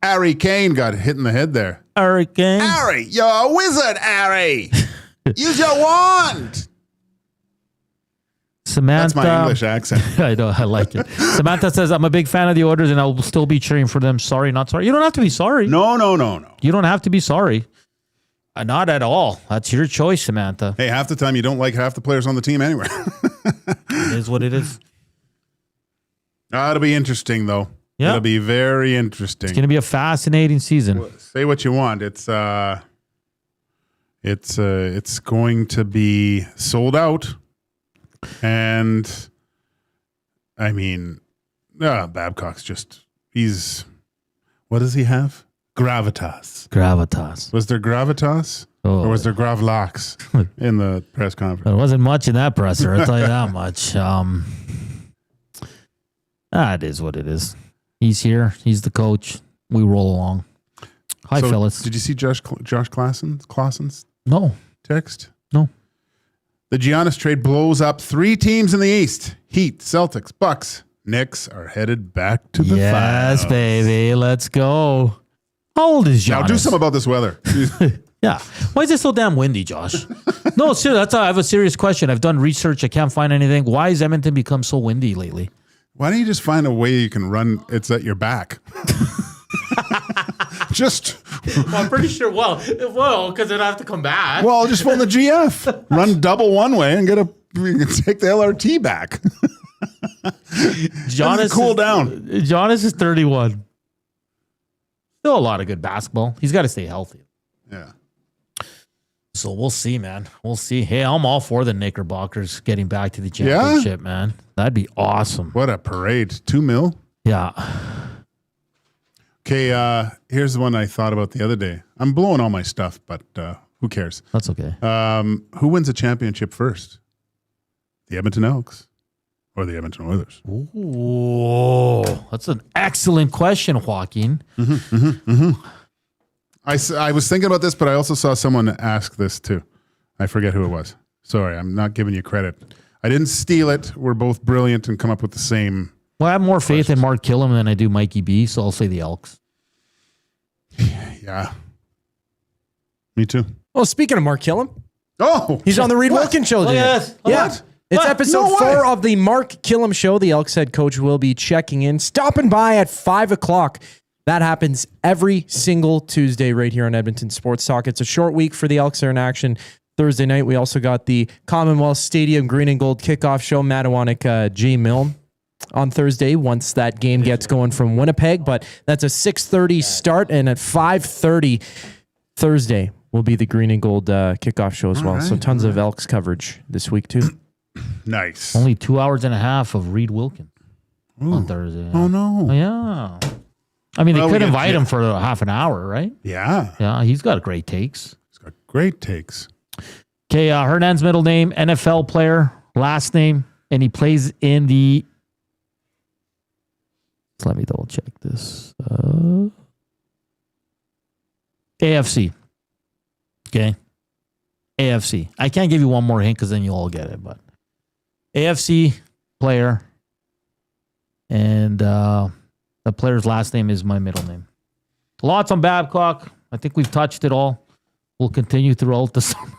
Harry Kane got hit in the head there. Harry Kane. Harry, you're a wizard, Harry. Use your wand. Samantha, that's my English accent. I know, I like it. Samantha says, I'm a big fan of the Oilers and I'll still be cheering for them. Sorry, not sorry. You don't have to be sorry. No. You don't have to be sorry. Not at all. That's your choice, Samantha. Hey, half the time you don't like half the players on the team anyway. It is what it is. It'll be interesting, though. Yeah. It'll be very interesting. It's going to be a fascinating season. Say what you want. It's going to be sold out. And I mean, Babcock's what does he have? Gravitas. Was there gravitas? Or was there gravlax in the press conference? There wasn't much in that presser, I'll tell you that much. It is what it is. He's here. He's the coach. We roll along. Hi, fellas. Did you see Josh Clausen's text? No. The Giannis trade blows up 3 teams in the East. Heat, Celtics, Bucks, Knicks are headed back to the finals. Yes, baby. Let's go. How old is Giannis? Now do something about this weather. Yeah. Why is it so damn windy, Josh? No, seriously, I have a serious question. I've done research. I can't find anything. Why has Edmonton become so windy lately? Why don't you just find a way you can run? It's at your back. Well, I'm pretty sure. Well, because it'd have to come back. Well, just phone the GF. Run double one way and you can take the LRT back. Jonas cool down. Jonas is 31. Still a lot of good basketball. He's got to stay healthy. Yeah. So we'll see, man. We'll see. Hey, I'm all for the Knickerbockers getting back to the championship, man. That'd be awesome. What a parade. $2 million? Yeah. Okay, here's the one I thought about the other day. I'm blowing all my stuff, but who cares? That's okay. Who wins a championship first? The Edmonton Elks or the Edmonton Oilers? Ooh, that's an excellent question, Joaquin. I was thinking about this, but I also saw someone ask this too. I forget who it was. Sorry, I'm not giving you credit. I didn't steal it. We're both brilliant and come up with the same. Well, I have more faith in Mark Killam than I do Mikey B, so I'll say the Elks. Yeah. Me too. Well, speaking of Mark Killam. Oh. He's on the Reed Wilkins show today. Yes. Yeah. What? It's episode 4 of the Mark Killam show. The Elks head coach will be checking in, stopping by at 5 o'clock. That happens every single Tuesday right here on Edmonton Sports Talk. It's a short week for the Elks. They're in action Thursday night. We also got the Commonwealth Stadium Green and Gold kickoff show, Matawanek J. Milne on Thursday once that game gets going from Winnipeg. But that's a 6:30 start, and at 5:30 Thursday will be the Green and Gold kickoff show as well. So tons of Elks coverage this week too. Nice. Only 2 hours and a half of Reed Wilkins on Thursday. Oh, no. Yeah. I mean, they could invite him for half an hour, right? Yeah. Yeah, he's got great takes. He's got great takes. Okay, Hernan's middle name, NFL player, last name, and he plays in the... Let me double check this. AFC. Okay. AFC. I can't give you one more hint because then you'll all get it, but AFC player, and the player's last name is my middle name. Lots on Babcock. I think we've touched it all. We'll continue throughout the summer.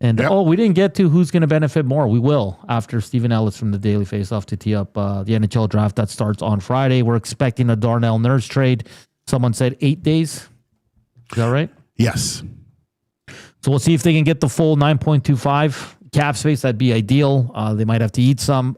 And we didn't get to who's going to benefit more. We will after Stephen Ellis from the Daily Faceoff to tee up the NHL draft that starts on Friday. We're expecting a Darnell Nurse trade. Someone said 8 days. Is that right? Yes. So we'll see if they can get the full 9.25 cap space. That'd be ideal. They might have to eat some.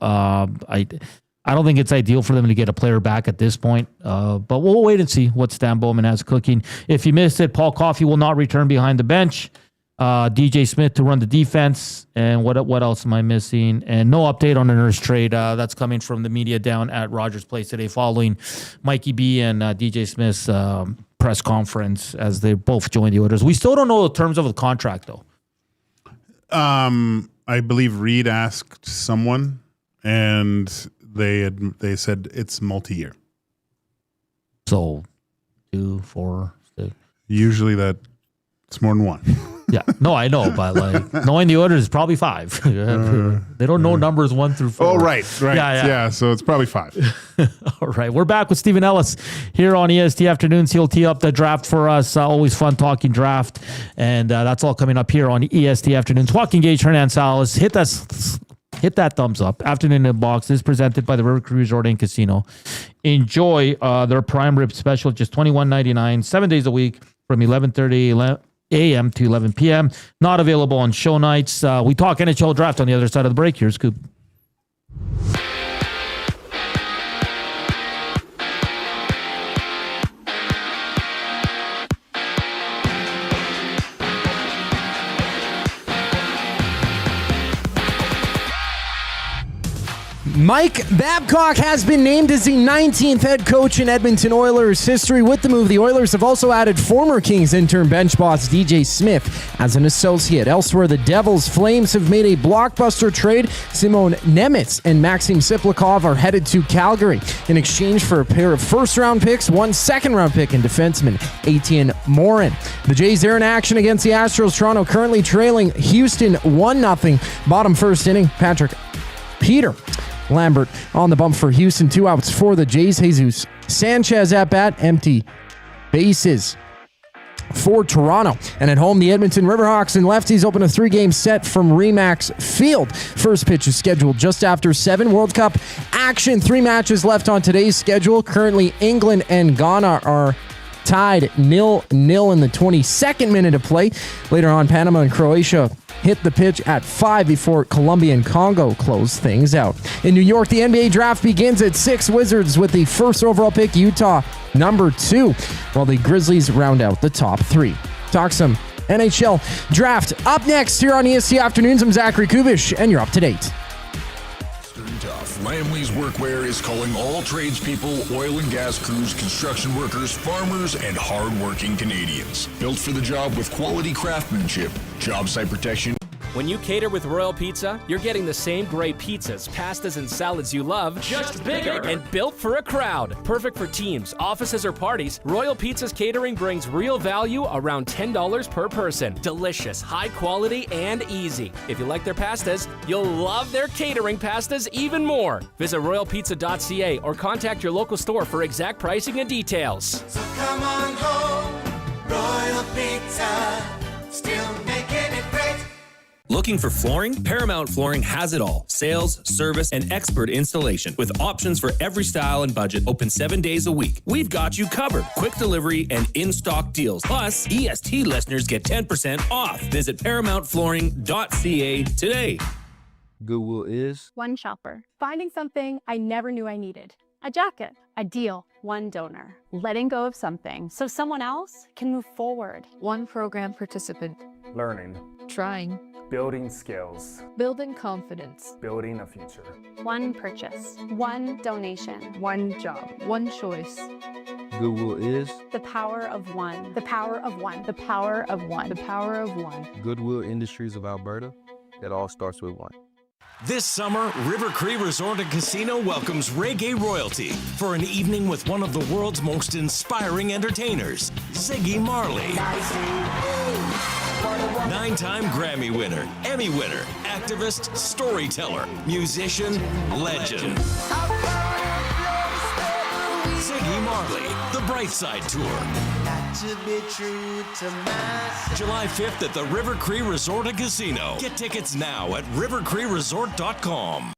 I don't think it's ideal for them to get a player back at this point, but we'll wait and see what Stan Bowman has cooking. If you missed it, Paul Coffey will not return behind the bench. DJ Smith to run the defense. And what else am I missing? And no update on the Nurse trade. That's coming from the media down at Rogers Place today following Mikey B and DJ Smith's press conference as they both joined the Oilers. We still don't know the terms of the contract, though. I believe Reed asked someone, and they said it's multi-year. So 2, 4, 6. Usually it's more than one. Yeah, no, I know, but knowing the Oilers is probably 5. They don't know numbers 1 through 4. Oh, right. Yeah. So it's probably 5. All right, we're back with Stephen Ellis here on EST Afternoons. He'll tee up the draft for us. Always fun talking draft, and that's all coming up here on EST Afternoons. Joaquin, Gage, Hernan, Salas. Hit that thumbs up. Afternoon in the Box is presented by the River Cree Resort and Casino. Enjoy their prime rib special, just $21.99, 7 days a week from 11:30 a.m. to 11 p.m. Not available on show nights. We talk NHL draft on the other side of the break. Here's Scoop. Mike Babcock has been named as the 19th head coach in Edmonton Oilers history. With the move, the Oilers have also added former Kings interim bench boss DJ Smith as an associate. Elsewhere, the Devils Flames have made a blockbuster trade. Simon Nemeth and Maxim Siplikov are headed to Calgary in exchange for a pair of first-round picks, 1 second-round pick, and defenseman Etienne Morin. The Jays are in action against the Astros. Toronto currently trailing Houston 1-0. Bottom first inning, Peter Lambert on the bump for Houston. 2 outs for the Jays. Jesus Sanchez at bat. Empty bases for Toronto. And at home, the Edmonton Riverhawks and lefties open a 3-game set from Remax Field. First pitch is scheduled just after 7. World Cup action. 3 matches left on today's schedule. Currently, England and Ghana are tied 0-0 in the 22nd minute of play. Later on, Panama and Croatia hit the pitch at 5 before Colombia and Congo close things out. In New York, the NBA draft begins at 6. Wizards with the first overall pick, Utah number 2, while the Grizzlies round out the top 3. Talk some NHL draft up next here on EST Afternoons. I'm Zachary Kubish, and you're up to date. Tough. Lamley's Workwear is calling all tradespeople, oil and gas crews, construction workers, farmers, and hard-working Canadians. Built for the job with quality craftsmanship, job site protection. When you cater with Royal Pizza, you're getting the same great pizzas, pastas, and salads you love, just bigger and built for a crowd. Perfect for teams, offices, or parties, Royal Pizza's catering brings real value around $10 per person. Delicious, high quality, and easy. If you like their pastas, you'll love their catering pastas even more. Visit royalpizza.ca or contact your local store for exact pricing and details. So come on home, Royal Pizza, still making it great. Looking for flooring? Paramount Flooring has it all. Sales, service, and expert installation with options for every style and budget. Open 7 days a week. We've got you covered. Quick delivery and in-stock deals. Plus, EST listeners get 10% off. Visit ParamountFlooring.ca today. Goodwill is one shopper, finding something I never knew I needed. A jacket, a deal, one donor, letting go of something so someone else can move forward. One program participant. Learning. Trying. Building skills. Building confidence. Building a future. One purchase. One donation. One job. One choice. Goodwill is the power of one. The power of one. The power of one. The power of one. Goodwill Industries of Alberta. It all starts with one. This summer, River Cree Resort and Casino welcomes reggae royalty for an evening with one of the world's most inspiring entertainers, Ziggy Marley. 9-time Grammy winner, Emmy winner, activist, storyteller, musician, legend. Ziggy Marley, The Bright Side Tour. to be true to myself. July 5th at the River Cree Resort and Casino. Get tickets now at rivercreeresort.com.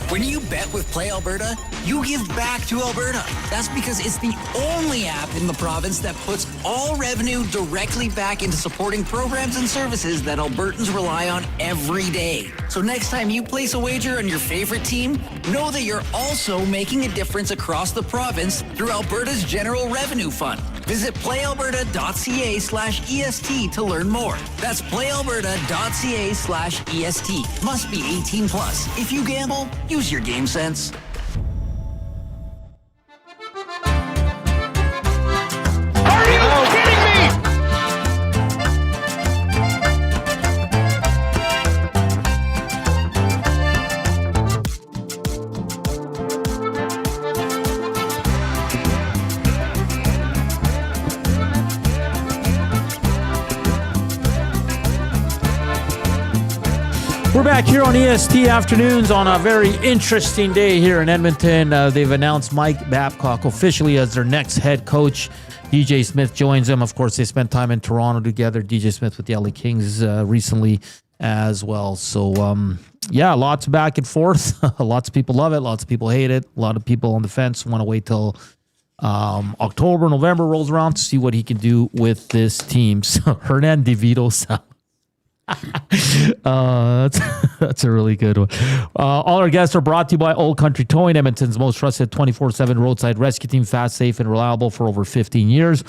When you bet with Play Alberta, you give back to Alberta. That's because it's the only app in the province that puts all revenue directly back into supporting programs and services that Albertans rely on every day. So next time you place a wager on your favorite team, know that you're also making a difference across the province through Alberta's General Revenue Fund. Visit playalberta.ca/EST to learn more. That's playalberta.ca/EST. Must be 18 plus. If you gamble, use your game sense. Are you kidding me? We're back here on EST Afternoons on a very interesting day here in Edmonton. They've announced Mike Babcock officially as their next head coach. DJ Smith joins them. Of course, they spent time in Toronto together. DJ Smith with the LA Kings recently as well. So, yeah, lots of back and forth. Lots of people love it. Lots of people hate it. A lot of people on the fence want to wait till October, November rolls around to see what he can do with this team. So, Hernan DeVito Salas. That's a really good one. All our guests are brought to you by Old Country Towing, Edmonton's most trusted 24/7 roadside rescue team, fast, safe, and reliable for over 15 years.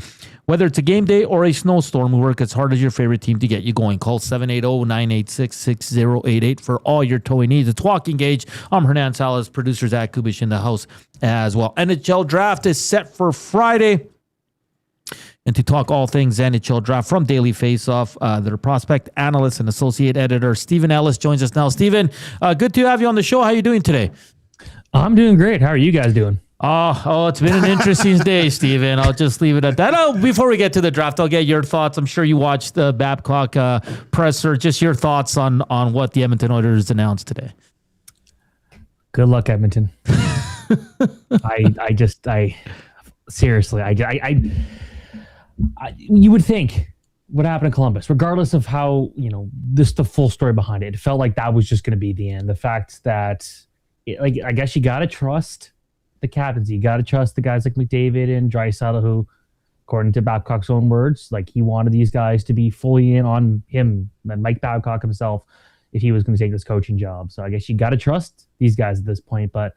Whether it's a game day or a snowstorm, we work as hard as your favorite team to get you going. Call 780-986-6088 for all your towing needs. It's Joaquin, Gage. I'm Hernan, Salas, producer Zach Kubish in the house as well. NHL draft is set for Friday. And to talk all things NHL draft from Daily Faceoff, their prospect analyst and associate editor, Stephen Ellis, joins us now. Stephen, good to have you on the show. How are you doing today? I'm doing great. How are you guys doing? Oh, it's been an interesting day, Stephen. I'll just leave it at that. Oh, before we get to the draft, I'll get your thoughts. I'm sure you watched the Babcock presser. Just your thoughts on what the Edmonton Oilers announced today. Good luck, Edmonton. Seriously, you would think what happened in Columbus, regardless of how, the full story behind it, it felt like that was just going to be the end. The fact that, I guess you got to trust the captains. You got to trust the guys like McDavid and Draisaitl, who, according to Babcock's own words, he wanted these guys to be fully in on him and Mike Babcock himself if he was going to take this coaching job. So I guess you got to trust these guys at this point, but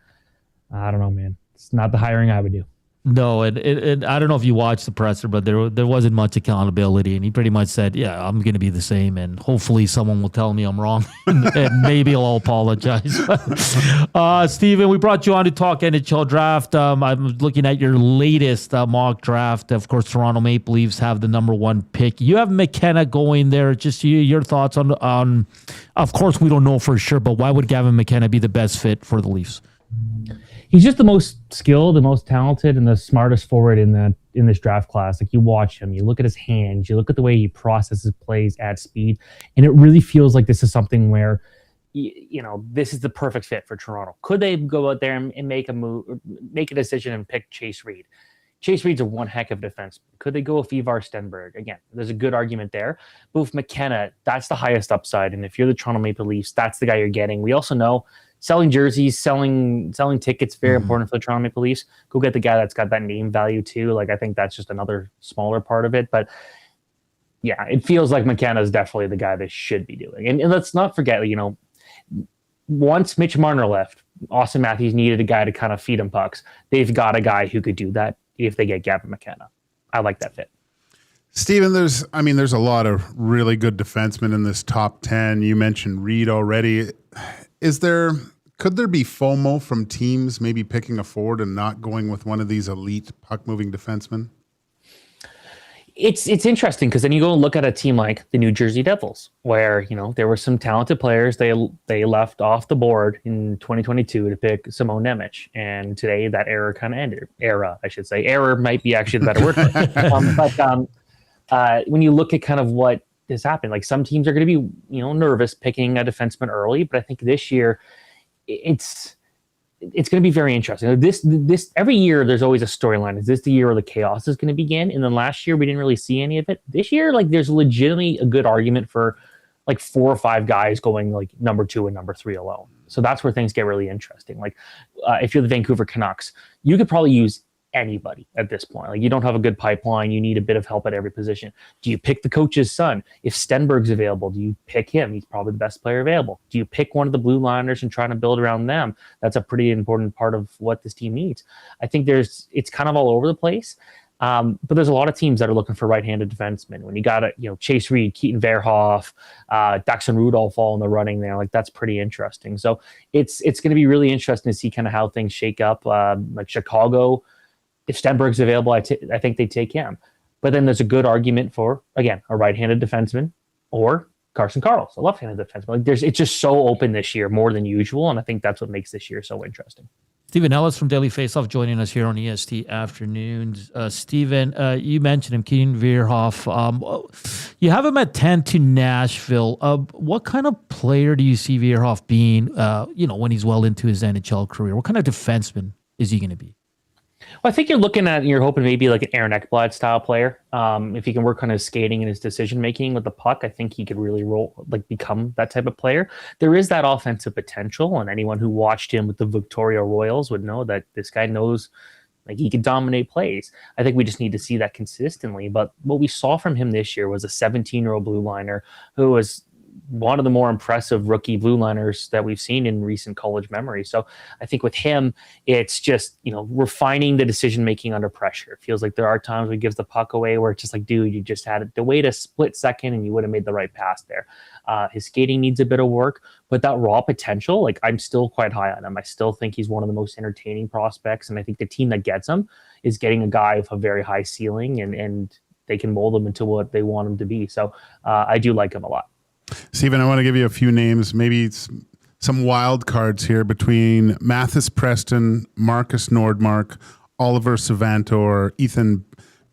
I don't know, man. It's not the hiring I would do. No, and I don't know if you watched the presser, but there wasn't much accountability, and he pretty much said, "Yeah, I'm going to be the same, and hopefully someone will tell me I'm wrong, and maybe I'll apologize." Stephen, we brought you on to talk NHL draft. I'm looking at your latest mock draft. Of course, Toronto Maple Leafs have the number 1 pick. You have McKenna going there. Just your thoughts on. Of course, we don't know for sure, but why would Gavin McKenna be the best fit for the Leafs? He's just the most skilled, the most talented, and the smartest forward in this draft class. You watch him, you look at his hands, you look at the way he processes plays at speed, and it really feels like this is something where, this is the perfect fit for Toronto. Could they go out there and make a move, make a decision and pick Chase Reed? Chase Reed's a one heck of a defenseman. Could they go with Ivar Stenberg? Again, there's a good argument there. But with McKenna, that's the highest upside, and if you're the Toronto Maple Leafs, that's the guy you're getting. We also know selling jerseys, selling tickets, very important for the Toronto Maple Leafs. Go get the guy that's got that name value too. I think that's just another smaller part of it. But yeah, it feels like McKenna is definitely the guy they should be doing. And let's not forget, once Mitch Marner left, Austin Matthews needed a guy to kind of feed him pucks. They've got a guy who could do that if they get Gavin McKenna. I like that fit. Stephen, there's a lot of really good defensemen in this top 10. You mentioned Reed already. Could there be FOMO from teams maybe picking a forward and not going with one of these elite puck-moving defensemen? It's interesting because then you go and look at a team like the New Jersey Devils, where there were some talented players they left off the board in 2022 to pick Simone Nemec, and today that era kind of ended. Error might be actually the better word. But when you look at kind of what has happened, some teams are going to be nervous picking a defenseman early, but I think this year it's going to be very interesting. This every year there's always a storyline. Is this the year where the chaos is going to begin? And then last year we didn't really see any of it. This year, like, there's legitimately a good argument for like 4 or 5 guys going like number 2 and number 3 alone. So that's where things get really interesting. Like if you're the Vancouver Canucks, you could probably use anybody at this point. Like, you don't have a good pipeline. You need a bit of help at every position. Do you pick the coach's son? If Stenberg's available, do you pick him? He's probably the best player available. Do you pick one of the blue liners and try to build around them? That's a pretty important part of what this team needs. I think it's kind of all over the place. But there's a lot of teams that are looking for right-handed defensemen. When you got Chase Reed, Keaton Verhoff, Daxon Rudolph all in the running there, like, that's pretty interesting. So it's going to be really interesting to see kind of how things shake up. Like Chicago, if Stenberg's available, I think they take him. But then there's a good argument for, again, a right-handed defenseman or Carson Carlos, a left-handed defenseman. Like, it's just so open this year, more than usual, and I think that's what makes this year so interesting. Stephen Ellis from Daily Faceoff joining us here on EST Afternoons. Stephen, you mentioned him, Keaton Verhoff. You have him at 10 to Nashville. What kind of player do you see Verhoff being, when he's well into his NHL career? What kind of defenseman is he going to be? Well, I think you're hoping maybe like an Aaron Ekblad style player. If he can work on his skating and his decision making with the puck, I think he could really become that type of player. There is that offensive potential, and anyone who watched him with the Victoria Royals would know that this guy knows, like, he could dominate plays. I think we just need to see that consistently. But what we saw from him this year was a 17-year-old blue liner who was one of the more impressive rookie blue liners that we've seen in recent college memory. So I think with him, it's just, refining the decision-making under pressure. It feels like there are times where he gives the puck away where it's just like, dude, you just had to wait a split second and you would have made the right pass there. His skating needs a bit of work, but that raw potential, like, I'm still quite high on him. I still think he's one of the most entertaining prospects. And I think the team that gets him is getting a guy with a very high ceiling and they can mold him into what they want him to be. So I do like him a lot. Stephen, I want to give you a few names, maybe some wild cards here between Mathis Preston, Marcus Nordmark, Oliver Savantor, Ethan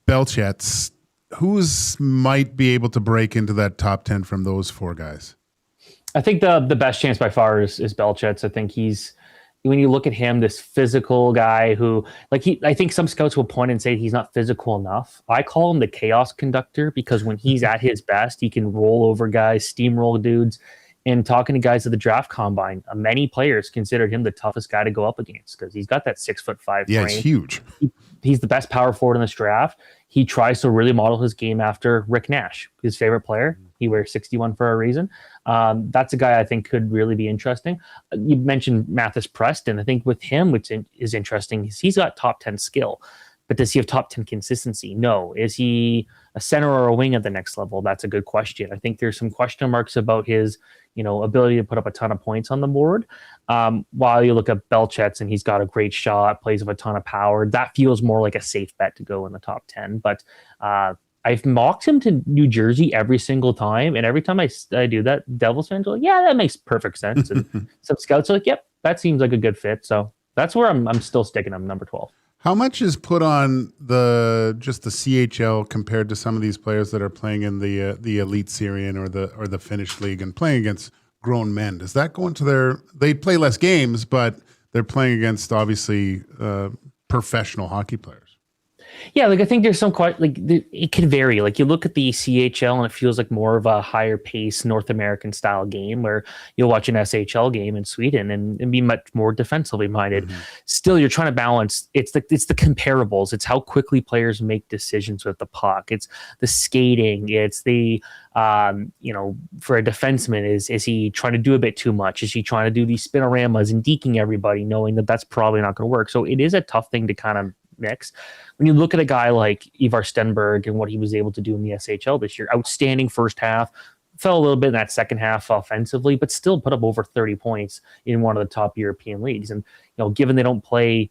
Belchets. Who's might be able to break into that top 10 from those 4 guys? I think the best chance by far is Belchets. I think when you look at him, this physical guy who, I think some scouts will point and say he's not physical enough. I call him the chaos conductor because when he's at his best, he can roll over guys, steamroll dudes. And talking to guys at the draft combine, many players considered him the toughest guy to go up against because he's got that 6'5" frame. Yeah, he's huge. He's the best power forward in this draft. He tries to really model his game after Rick Nash, his favorite player. He wears 61 for a reason. That's a guy I think could really be interesting. You mentioned Mathis Preston. I think with him, which is interesting, is he's got top 10 skill. But does he have top 10 consistency? No. Is he a center or a wing at the next level? That's a good question. I think there's some question marks about his ability to put up a ton of points on the board. While you look at Belchets and he's got a great shot, plays with a ton of power, that feels more like a safe bet to go in the top 10. But I've mocked him to New Jersey every single time. And every time I do that, Devils fans are like, yeah, that makes perfect sense. And some scouts are like, yep, that seems like a good fit. So that's where I'm still sticking him, number 12. How much is put on the CHL compared to some of these players that are playing in the Elite Syrian or the Finnish league and playing against grown men? Does that go into they play less games, but they're playing against obviously professional hockey players? Yeah, I think there's some it can vary. You look at the CHL and it feels like more of a higher pace North American style game where you'll watch an SHL game in Sweden and be much more defensively minded. Mm-hmm. Still, you're trying to balance. It's the comparables. It's how quickly players make decisions with the puck. It's the skating. It's the for a defenseman, is he trying to do a bit too much? Is he trying to do these spinoramas and deking everybody, knowing that that's probably not going to work? So it is a tough thing to kind of mix. When you look at a guy like Ivar Stenberg and what he was able to do in the SHL this year, outstanding first half, fell a little bit in that second half offensively, but still put up over 30 points in one of the top European leagues. And given they don't play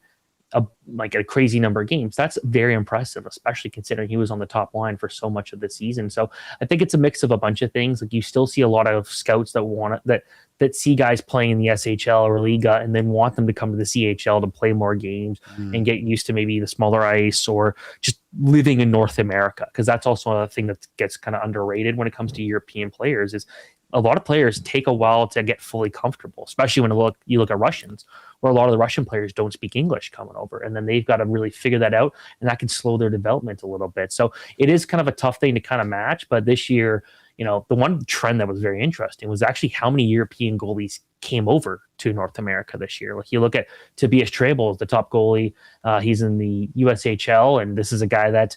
a crazy number of games, that's very impressive, especially considering he was on the top line for so much of the season. So I think it's a mix of a bunch of things. You still see a lot of scouts that see guys playing in the SHL or Liga and then want them to come to the CHL to play more games and get used to maybe the smaller ice or just living in North America. Because that's also a thing that gets kind of underrated when it comes to European players is a lot of players take a while to get fully comfortable, especially when you look at Russians where a lot of the Russian players don't speak English coming over, and then they've got to really figure that out, and that can slow their development a little bit. So it is kind of a tough thing to kind of match. But this year, the one trend that was very interesting was actually how many European goalies came over to North America this year. Like you look at Tobias Trebel as the top goalie. He's in the USHL, and this is a guy that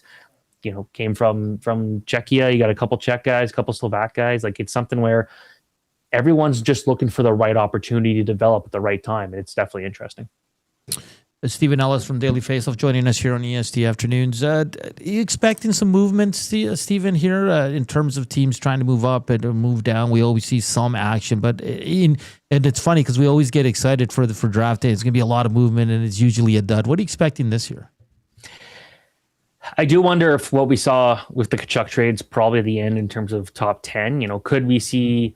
came from Czechia. You got a couple Czech guys, a couple Slovak guys. Like it's something where everyone's just looking for the right opportunity to develop at the right time. And it's definitely interesting. Stephen Ellis from Daily Faceoff joining us here on EST Afternoons. Are you expecting some movement, Stephen, here in terms of teams trying to move up and move down? We always see some action, but and it's funny because we always get excited for draft day. It's going to be a lot of movement, and it's usually a dud. What are you expecting this year? I do wonder if what we saw with the Tkachuk trades probably at the end in terms of top 10, could we see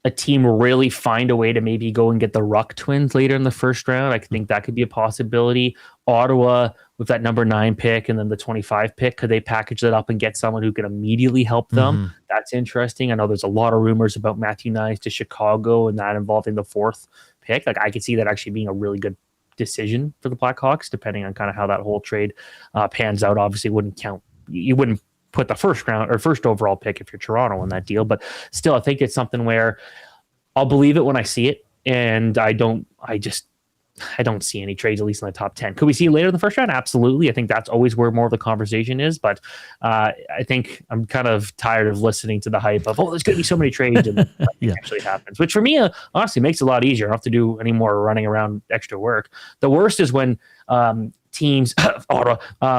a team really find a way to maybe go and get the Ruck twins later in the first round? I think that could be a possibility. Ottawa with that number 9 pick and then the 25 pick, could they package that up and get someone who can immediately help them? Mm-hmm. That's interesting. I know there's a lot of rumors about Matthew Nyes to Chicago and that involving the 4th pick. Like I could see that actually being a really good decision for the Blackhawks, depending on kind of how that whole trade pans out. Obviously wouldn't count. You wouldn't put the first round or first overall pick if you're Toronto in that deal, but still, I think it's something where I'll believe it when I see it. And I don't see any trades, at least in the top 10. Could we see it later in the first round? Absolutely. I think that's always where more of the conversation is. But I think I'm kind of tired of listening to the hype of, there's going to be so many trades and nothing actually happens, which for me, honestly, makes it a lot easier. I don't have to do any more running around extra work. The worst is when teams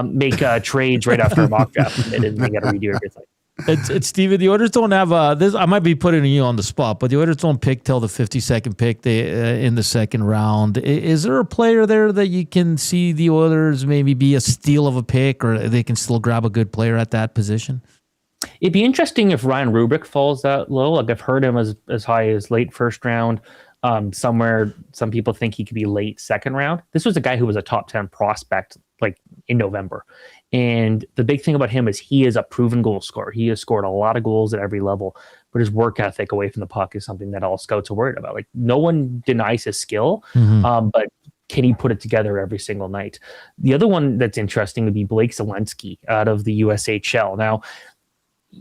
make trades right after a mock draft and they got to redo everything. It's Steven. The Oilers don't have this. I might be putting you on the spot, but the Oilers don't pick till the 52nd pick in the second round. Is there a player there that you can see the Oilers maybe be a steal of a pick, or they can still grab a good player at that position? It'd be interesting if Ryan Rubrick falls that low. Like I've heard him as high as late first round. Somewhere, some people think he could be late second round. This was a guy who was a top 10 prospect like in November. And the big thing about him is he is a proven goal scorer. He has scored a lot of goals at every level, but his work ethic away from the puck is something that all scouts are worried about. Like no one denies his skill, but can he put it together every single night? The other one that's interesting would be Blake Zelensky out of the USHL. Now,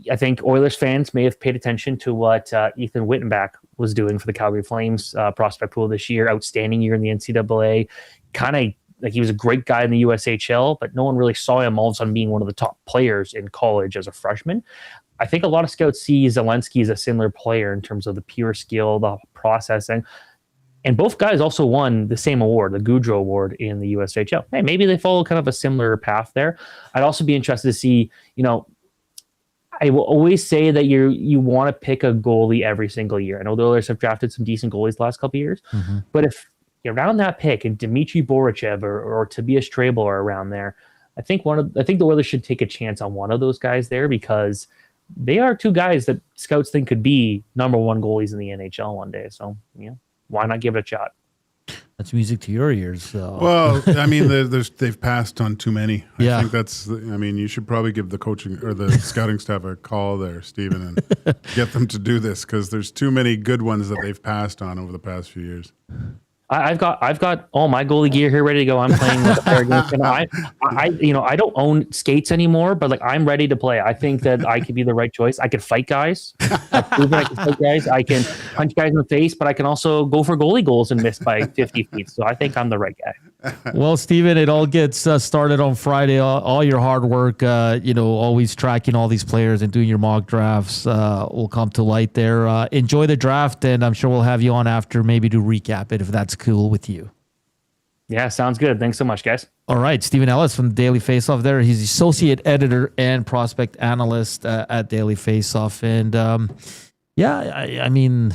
I think Oilers fans may have paid attention to what Ethan Wittenbach was doing for the Calgary Flames prospect pool this year. Outstanding year in the NCAA. Kind of like he was a great guy in the USHL, but no one really saw him all of a sudden being one of the top players in college as a freshman. I think a lot of scouts see Zelensky as a similar player in terms of the pure skill, the processing. And both guys also won the same award, the Goudreau Award in the USHL. Hey, maybe they follow kind of a similar path there. I'd also be interested to see, I will always say that you want to pick a goalie every single year. I know the Oilers have drafted some decent goalies the last couple of years, but if you're around that pick and Dmitry Borichev or Tobias Trebel are around there, I think the Oilers should take a chance on one of those guys there because they are two guys that scouts think could be number 1 goalies in the NHL one day. So why not give it a shot? That's music to your ears. So. Well, I mean, they've passed on too many. I think you should probably give the coaching or the scouting staff a call there, Stephen, and get them to do this because there's too many good ones that they've passed on over the past few years. I've got all my goalie gear here ready to go. I'm playing with a pair of games. And I don't own skates anymore, but like I'm ready to play. I think that I could be the right choice. I could fight guys. I've proven I can fight guys. I can punch guys in the face, but I can also go for goalie goals and miss by 50 feet. So I think I'm the right guy. Well, Stephen, it all gets started on Friday. All your hard work, always tracking all these players and doing your mock drafts will come to light there. Enjoy the draft, and I'm sure we'll have you on after maybe to recap it if that's cool with you. Yeah, sounds good. Thanks so much, guys. All right, Stephen Ellis from Daily Faceoff there. He's the associate editor and prospect analyst at Daily Faceoff. And I mean,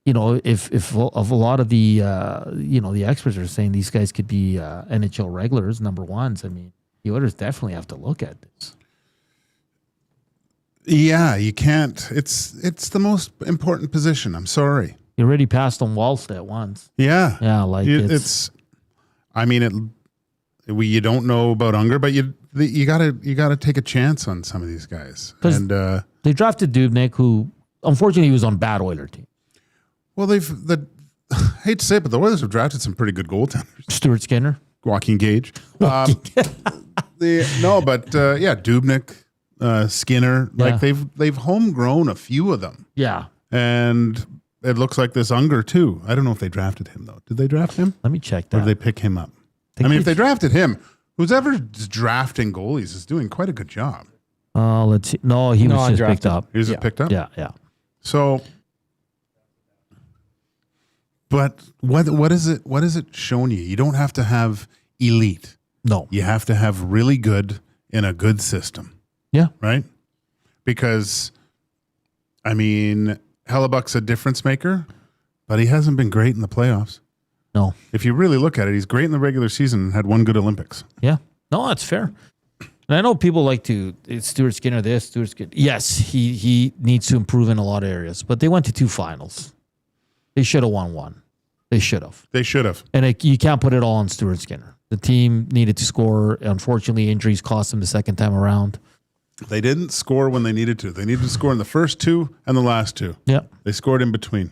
if a lot of the the experts are saying these guys could be NHL regulars, number 1s, I mean, the Oilers definitely have to look at this. Yeah, you can't. It's the most important position. I'm sorry. You already passed on Walsh at once. Yeah. Yeah, like it's I mean, you don't know about Unger, but you gotta take a chance on some of these guys. And they drafted Dubnyk, who unfortunately he was on bad Oiler team. Well, I hate to say it, but the Oilers have drafted some pretty good goaltenders. Stuart Skinner. Joaquin Gage. Dubnyk, Skinner. Like they've homegrown a few of them. Yeah. And it looks like this Unger too. I don't know if they drafted him though. Did they draft him? Let me check that. Or did they pick him up? If they drafted him, who's ever drafting goalies is doing quite a good job. Let's see. No, he was just picked up. He was just picked up? Yeah. So, but what is it showing you? You don't have to have elite. No. You have to have really good in a good system. Yeah. Right? Because, I mean, Hellebuck's a difference maker, but he hasn't been great in the playoffs. No. If you really look at it, he's great in the regular season and had one good Olympics. Yeah. No, that's fair. And I know people like to, it's Stuart Skinner this, Stuart Skinner. Yes, he needs to improve in a lot of areas, but they went to 2 finals. They should have won one. They should have. And you can't put it all on Stuart Skinner. The team needed to score. Unfortunately, injuries cost them the second time around. They didn't score when they needed to. They needed to score in the first 2 and the last 2. Yeah. They scored in between.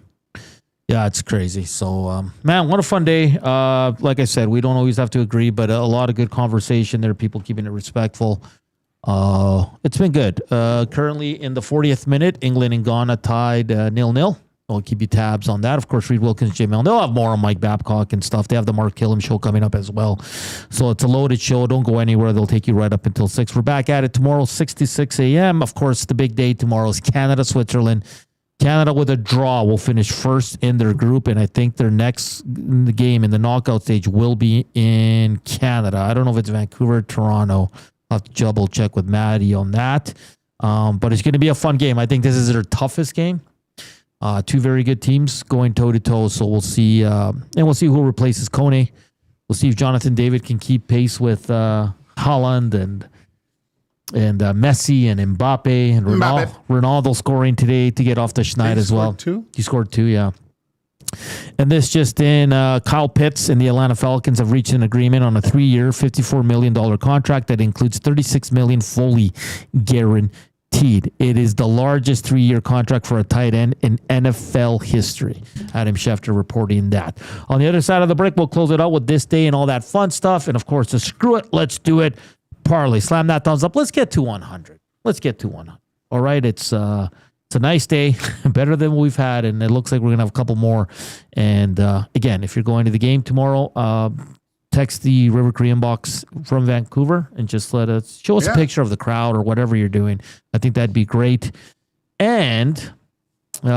Yeah, it's crazy. So, man, what a fun day. Like I said, we don't always have to agree, but a lot of good conversation there, people keeping it respectful. It's been good. Currently in the 40th minute, England and Ghana tied 0-0. I'll keep you tabs on that. Of course, Reed Wilkins, Jay Milne. They'll have more on Mike Babcock and stuff. They have the Mark Killam show coming up as well. So it's a loaded show. Don't go anywhere. They'll take you right up until 6. We're back at it tomorrow, 6 to 6 a.m. Of course, the big day tomorrow is Canada, Switzerland. Canada with a draw will finish first in their group, and I think their next game in the knockout stage will be in Canada. I don't know if it's Vancouver or Toronto. I'll have to double check with Maddie on that. But it's going to be a fun game. I think this is their toughest game. 2 very good teams going toe-to-toe, so we'll see. And we'll see who replaces Kone. We'll see if Jonathan David can keep pace with Haaland and Messi and Mbappe and Ronaldo scoring today to get off the schneid as well. He scored 2, yeah. And this just in, Kyle Pitts and the Atlanta Falcons have reached an agreement on a 3-year, $54 million contract that includes $36 million fully guaranteed. It is the largest 3-year contract for a tight end in NFL history. Adam Schefter reporting that. On the other side of the break, we'll close it out with this day and all that fun stuff. And of course, the screw it, let's do it. Parlay, slam that thumbs up. Let's get to 100. All right, it's a nice day, better than we've had, and it looks like we're gonna have a couple more. And again, if you're going to the game tomorrow, text the River Cree inbox from Vancouver and just show us a picture of the crowd or whatever you're doing. I think that'd be great. And you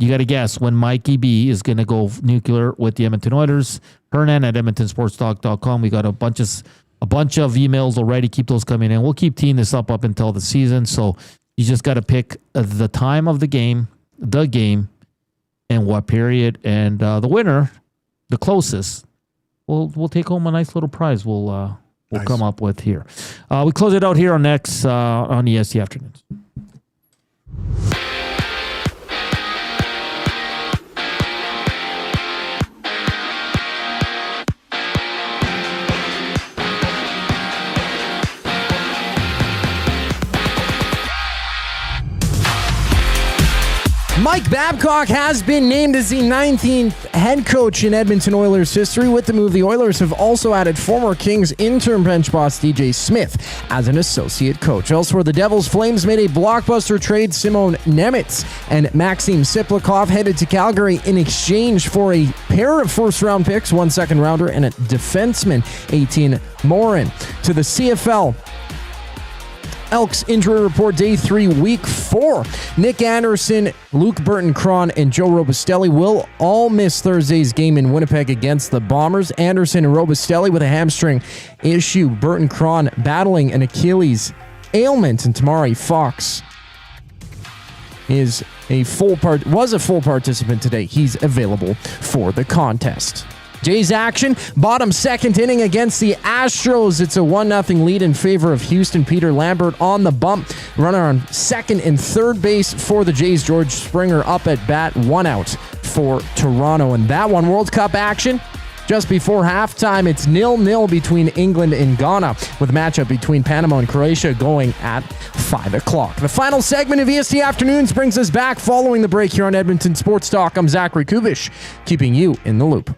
got to guess when Mikey B is going to go nuclear with the Edmonton Oilers. Hernan at EdmontonSportsTalk.com. We got a bunch of emails already. Keep those coming in. We'll keep teeing this up until the season. So you just got to pick the time of the game, and what period. And the winner, the closest, we'll take home a nice little prize we'll come up with here. We close it out here on next on EST Afternoons. Mike Babcock has been named as the 19th head coach in Edmonton Oilers history. With the move, the Oilers have also added former Kings interim bench boss DJ Smith as an associate coach. Elsewhere, the Devils Flames made a blockbuster trade. Simon Nemitz and Maxim Siplikov headed to Calgary in exchange for a pair of first-round picks, 1 second-rounder, and a defenseman, 18 Morin. To the CFL, Elks injury report day 3, week 4. Nick Anderson, Luke Burton-Cron, and Joe Robustelli will all miss Thursday's game in Winnipeg against the Bombers. Anderson and Robustelli with a hamstring issue. Burton-Cron battling an Achilles ailment. And Tamari Fox was a full participant today. He's available for the contest. Jays action, bottom second inning against the Astros. It's a 1-0 lead in favor of Houston. Peter Lambert on the bump. Runner on second and third base for the Jays. George Springer up at bat, 1 out for Toronto. And that one, World Cup action. Just before halftime, it's 0-0 between England and Ghana, with a matchup between Panama and Croatia going at 5 o'clock. The final segment of EST Afternoons brings us back following the break here on Edmonton Sports Talk. I'm Zachary Kubish, keeping you in the loop.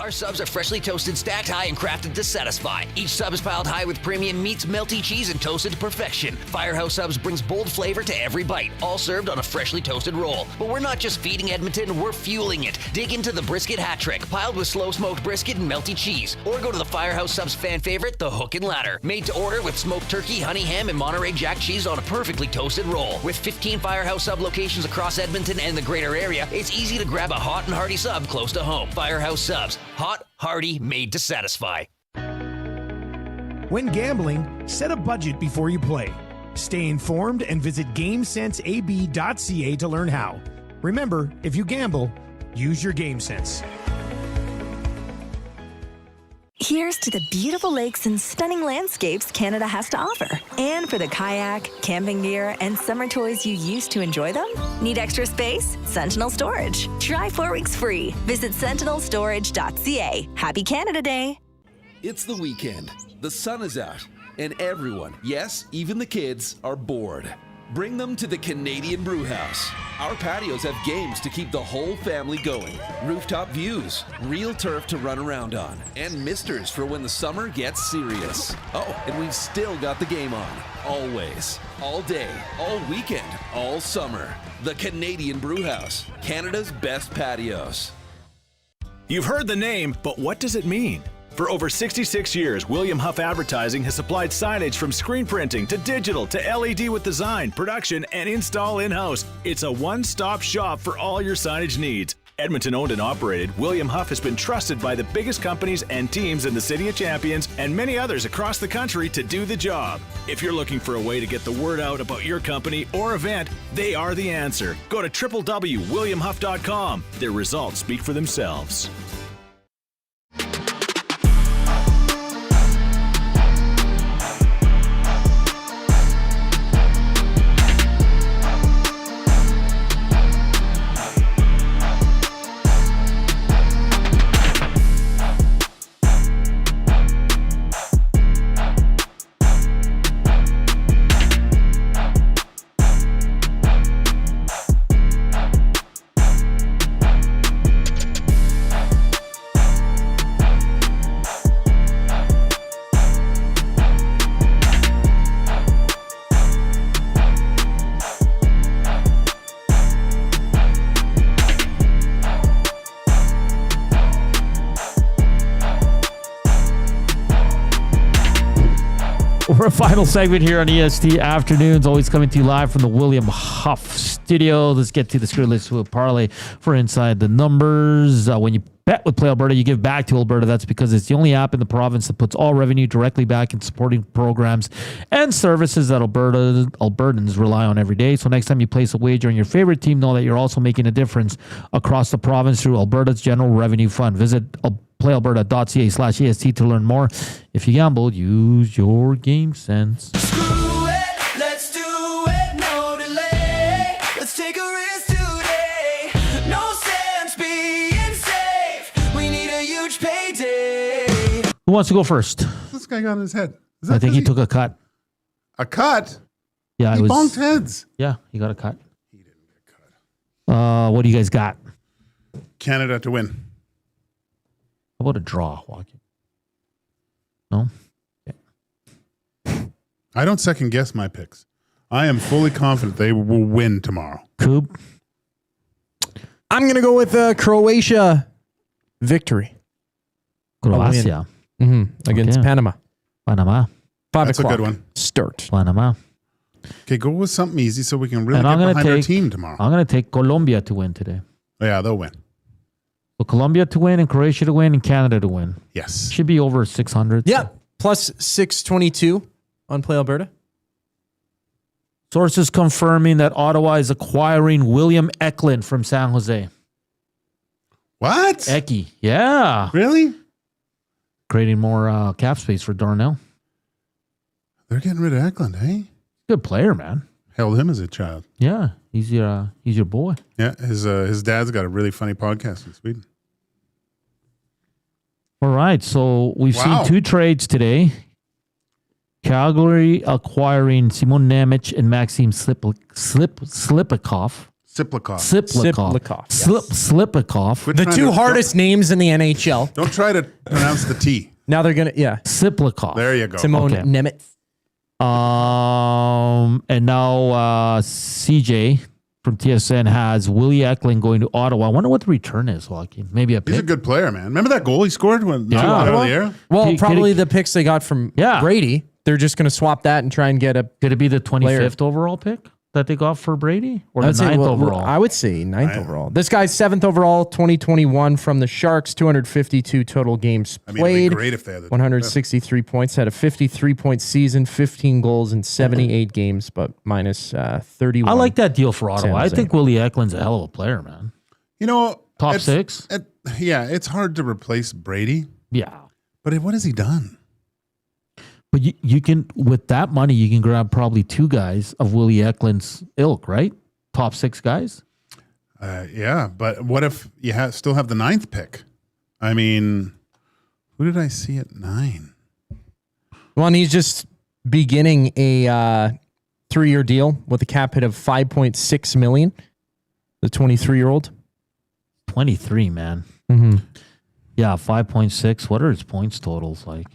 Our subs are freshly toasted, stacked high, and crafted to satisfy. Each sub is piled high with premium meats, melty cheese, and toasted to perfection. Firehouse Subs brings bold flavor to every bite, all served on a freshly toasted roll. But we're not just feeding Edmonton, we're fueling it. Dig into the brisket hat trick, piled with slow-smoked brisket and melty cheese. Or go to the Firehouse Subs fan favorite, the Hook and Ladder. Made to order with smoked turkey, honey ham, and Monterey Jack cheese on a perfectly toasted roll. With 15 Firehouse Sub locations across Edmonton and the greater area, it's easy to grab a hot and hearty sub close to home. Firehouse Subs. Hot, hearty, made to satisfy. When gambling, set a budget before you play. Stay informed and visit GameSenseAB.ca to learn how. Remember, if you gamble, use your game sense. Here's to the beautiful lakes and stunning landscapes Canada has to offer. And for the kayak, camping gear, and summer toys you use to enjoy them? Need extra space? Sentinel Storage. Try 4 weeks free. Visit sentinelstorage.ca. Happy Canada Day. It's the weekend. The sun is out, and everyone, yes, even the kids, are bored. Bring them to the Canadian Brewhouse. Our patios have games to keep the whole family going. Rooftop views, real turf to run around on, and misters for when the summer gets serious. Oh, and we've still got the game on. Always. All day, all weekend, all summer. The Canadian Brewhouse, Canada's best patios. You've heard the name, but what does it mean? For over 66 years, William Huff Advertising has supplied signage from screen printing to digital to LED with design, production, and install in-house. It's a one-stop shop for all your signage needs. Edmonton owned and operated, William Huff has been trusted by the biggest companies and teams in the City of Champions and many others across the country to do the job. If you're looking for a way to get the word out about your company or event, they are the answer. Go to www.williamhuff.com. Their results speak for themselves. For a final segment here on EST Afternoons, always coming to you live from the William Huff studio. Let's get to the Screw List with Parlay for Inside the Numbers. When you bet with Play Alberta, you give back to Alberta. That's because it's the only app in the province that puts all revenue directly back in supporting programs and services that Albertans rely on every day. So next time you place a wager on your favorite team, know that you're also making a difference across the province through Alberta's General Revenue Fund. Visit playalberta.ca/EST to learn more. If you gamble, use your game sense. Let's do it, no delay. Let's take a risk today. No sense being safe. We need a huge payday. Who wants to go first? This guy got in his head. I think he took a cut. A cut? Yeah, he bonked heads. Yeah, he got a cut. He didn't get cut. What do you guys got? Canada to win. How about a draw, Joaquin? No? Okay. I don't second guess my picks. I am fully confident they will win tomorrow. Coob? I'm going to go with Croatia victory. Croatia. Against Panama. Panama. 5 That's o'clock. a good one. Start. Panama. Okay, go with something easy so we can really And get I'm gonna behind our take- team tomorrow. I'm going to take Colombia to win today. Yeah, they'll win. So Colombia to win and Croatia to win and Canada to win. Yes. Should be over 600. Yeah. Plus 622 on Play Alberta. Sources confirming that Ottawa is acquiring William Eklund from San Jose. What? Ecky. Yeah. Really? Creating more cap space for Darnell. They're getting rid of Eklund, hey? Good player, man. Held him as a child. Yeah. He's your boy. Yeah, his dad's got a really funny podcast in Sweden. All right, so we've Wow. seen 2 trades today. Calgary acquiring Simon Nemec and Maxim Slipikov. Siplikov. Slipikov. The 2 hardest names in the NHL. Don't try to pronounce the T. Now they're going to, Slipikov. There you go. Simone Okay. Nemec. And now CJ from TSN has Willie Eklund going to Ottawa. I wonder what the return is, Joaquin. Maybe a pick. He's a good player, man. Remember that goal he scored when Yeah. out of the air? Well, probably the picks they got from Brady. They're just going to swap that and try and get a. Could it be the 25th player. overall pick that they got for Brady? Or the I'd say, 9th well, overall? I would say 9th overall. This guy's 7th overall, 2021 from the Sharks, 252 total games I mean, it'd played. be great if they had the 163 points, had a 53-point season, 15 goals in 78 games, but minus 31. I like that deal for Ottawa. I Jose. think Willie Eklund's a hell of a player, man. You know, Top it's- 6? Yeah, it's hard to replace Brady. Yeah. But what has he done? But you can, with that money, you can grab probably 2 guys of Willie Eklund's ilk, right? Top 6 guys. Yeah, but what if you still have the 9th pick? I mean, who did I see at 9? Well, and he's just beginning a 3-year deal with a cap hit of $5.6 million. The 23-year-old. 23, man. Mm-hmm. Yeah, 5.6. What are his points totals like?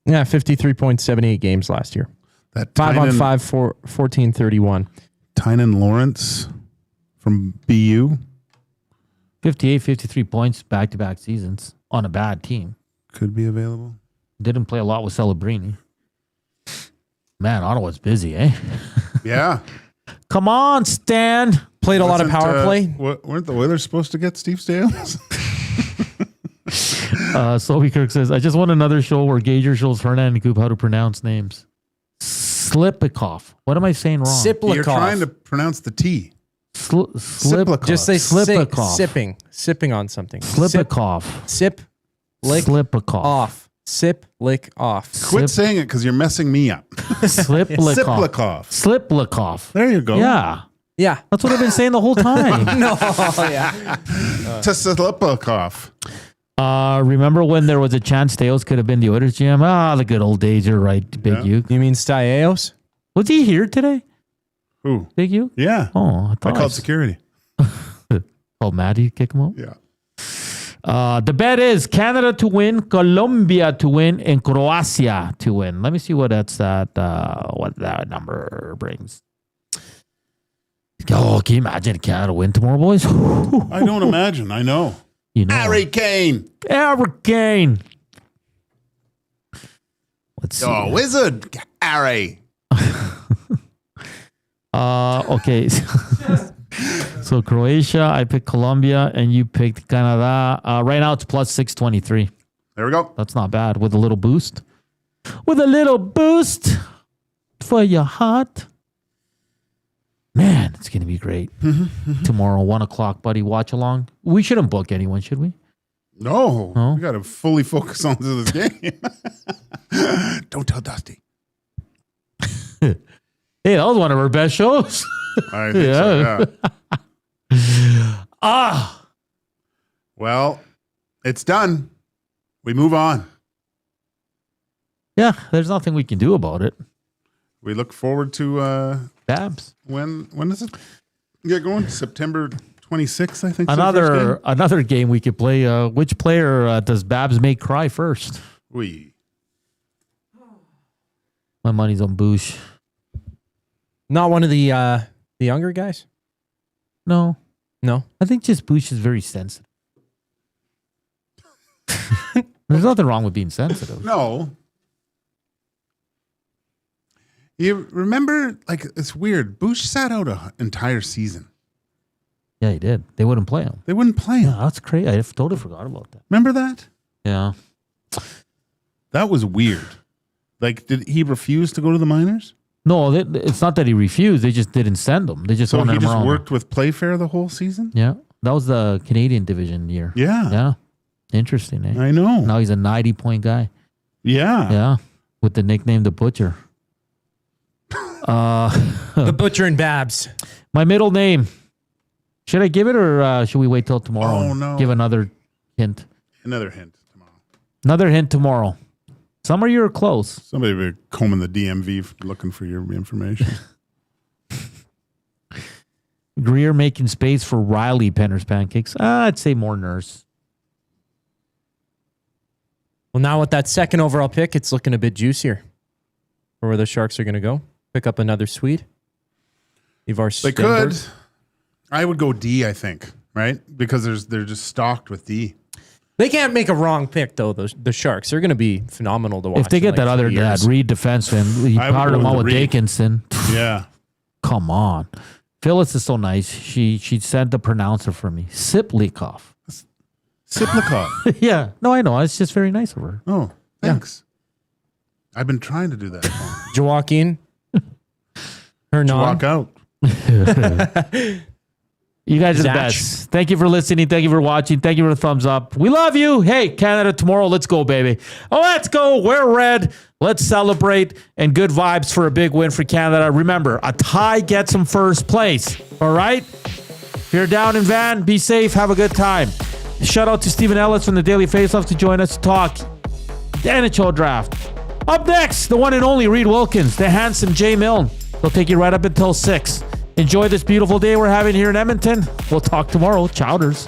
Yeah, 53.78 games last year. That 5 on Tynan- 5, 1431. Tynan Lawrence from BU. 58, 53 points back-to-back seasons on a bad team. Could be available. Didn't play a lot with Celebrini. Man, Ottawa's busy, eh? Yeah. Come on, Stan. Played a lot of Wasn't, power play. Weren't the Oilers supposed to get Steve Stales? Sophie Kirk says, I just want another show where Gager shows Hernan and Coop how to pronounce names. Slipikov. What am I saying wrong? You're trying to pronounce the T. Slipikov. Just say Slipikov. sipping on something. Slipikov. Sip, lick, Slipikov. off. Sip, lick, off. Quit saying it because you're messing me up. Slipikov. Slipikov. There you go. Yeah. Yeah. That's what I've been saying the whole time. No, yeah. To Slipikov. Remember when there was a chance Stales could have been the Oilers GM? The good old days. You're right, Big U. You mean Staios? Was he here today? Who? Big U? Yeah. Oh, I called security. Oh, Maddie, kick him out? Yeah. The bet is Canada to win, Colombia to win, and Croatia to win. Let me see what what that number brings. Oh, can you imagine Canada win tomorrow, boys? I don't imagine. I know. You know. Harry Kane. Harry Kane. Let's see. Oh, wizard. Harry. Okay. So Croatia, I picked Colombia, and you picked Canada. Right now it's plus 623. There we go. That's not bad. With a little boost. With a little boost for your heart. Man, it's going to be great. Tomorrow, 1 o'clock, buddy. Watch along. We shouldn't book anyone, should we? No. No? We got to fully focus on this game. Don't tell Dusty. Hey, that was one of our best shows. I think so, yeah. Well, it's done. We move on. Yeah, there's nothing we can do about it. We look forward to Babs. When does it get going? September 26th, I think. Game? Another game we could play. Which player does Babs make cry first? We. My money's on Boosh. Not one of the younger guys? No. No? I think just Boosh is very sensitive. There's nothing wrong with being sensitive. No. You remember, like, it's weird. Boosh sat out an entire season. Yeah, he did. They wouldn't play him. They wouldn't play him. Yeah, that's crazy. I totally forgot about that. Remember that? Yeah. That was weird. Like, did he refuse to go to the minors? No, it's not that he refused. They just didn't send him. They just So wanted he him just around. worked with Playfair the whole season? Yeah. That was the Canadian division year. Yeah. Yeah. Interesting, eh? I know. Now he's a 90-point guy. Yeah. Yeah. With the nickname The Butcher. The Butcher and Babs. My middle name. Should I give it or should we wait till tomorrow? Oh, and no. Give another hint. Another hint tomorrow. Another hint tomorrow. Some of you are close. Somebody be combing the DMV looking for your information. Greer making space for Riley Penner's pancakes. I'd say more Nurse. Well, now with that second overall pick, it's looking a bit juicier for where the Sharks are going to go. Pick up another Swede. Ivar They could. I would go D, I think, right? Because they're just stocked with D. They can't make a wrong pick, though, the Sharks. They're going to be phenomenal to watch. If they get that other Reed defenseman, you powdered him out with Dickinson. Yeah. Come on. Phyllis is so nice. She sent the pronouncer for me. Siplikov. Siplikov. Yeah. No, I know. It's just very nice of her. Oh, thanks. Yeah. I've been trying to do that. Joaquin. Hernan. Walk out. You guys are the best. Thank you for listening. Thank you for watching. Thank you for the thumbs up. We love you. Hey, Canada, tomorrow, let's go, baby. Oh, let's go. Wear red. Let's celebrate. And good vibes for a big win for Canada. Remember, a tie gets them first place. All right? If you're down in Van, be safe. Have a good time. Shout out to Stephen Ellis from the Daily Faceoff to join us to talk the NHL draft. Up next, the one and only Reed Wilkins, the handsome Jay Milne. They'll take you right up until 6. Enjoy this beautiful day we're having here in Edmonton. We'll talk tomorrow. Chowders.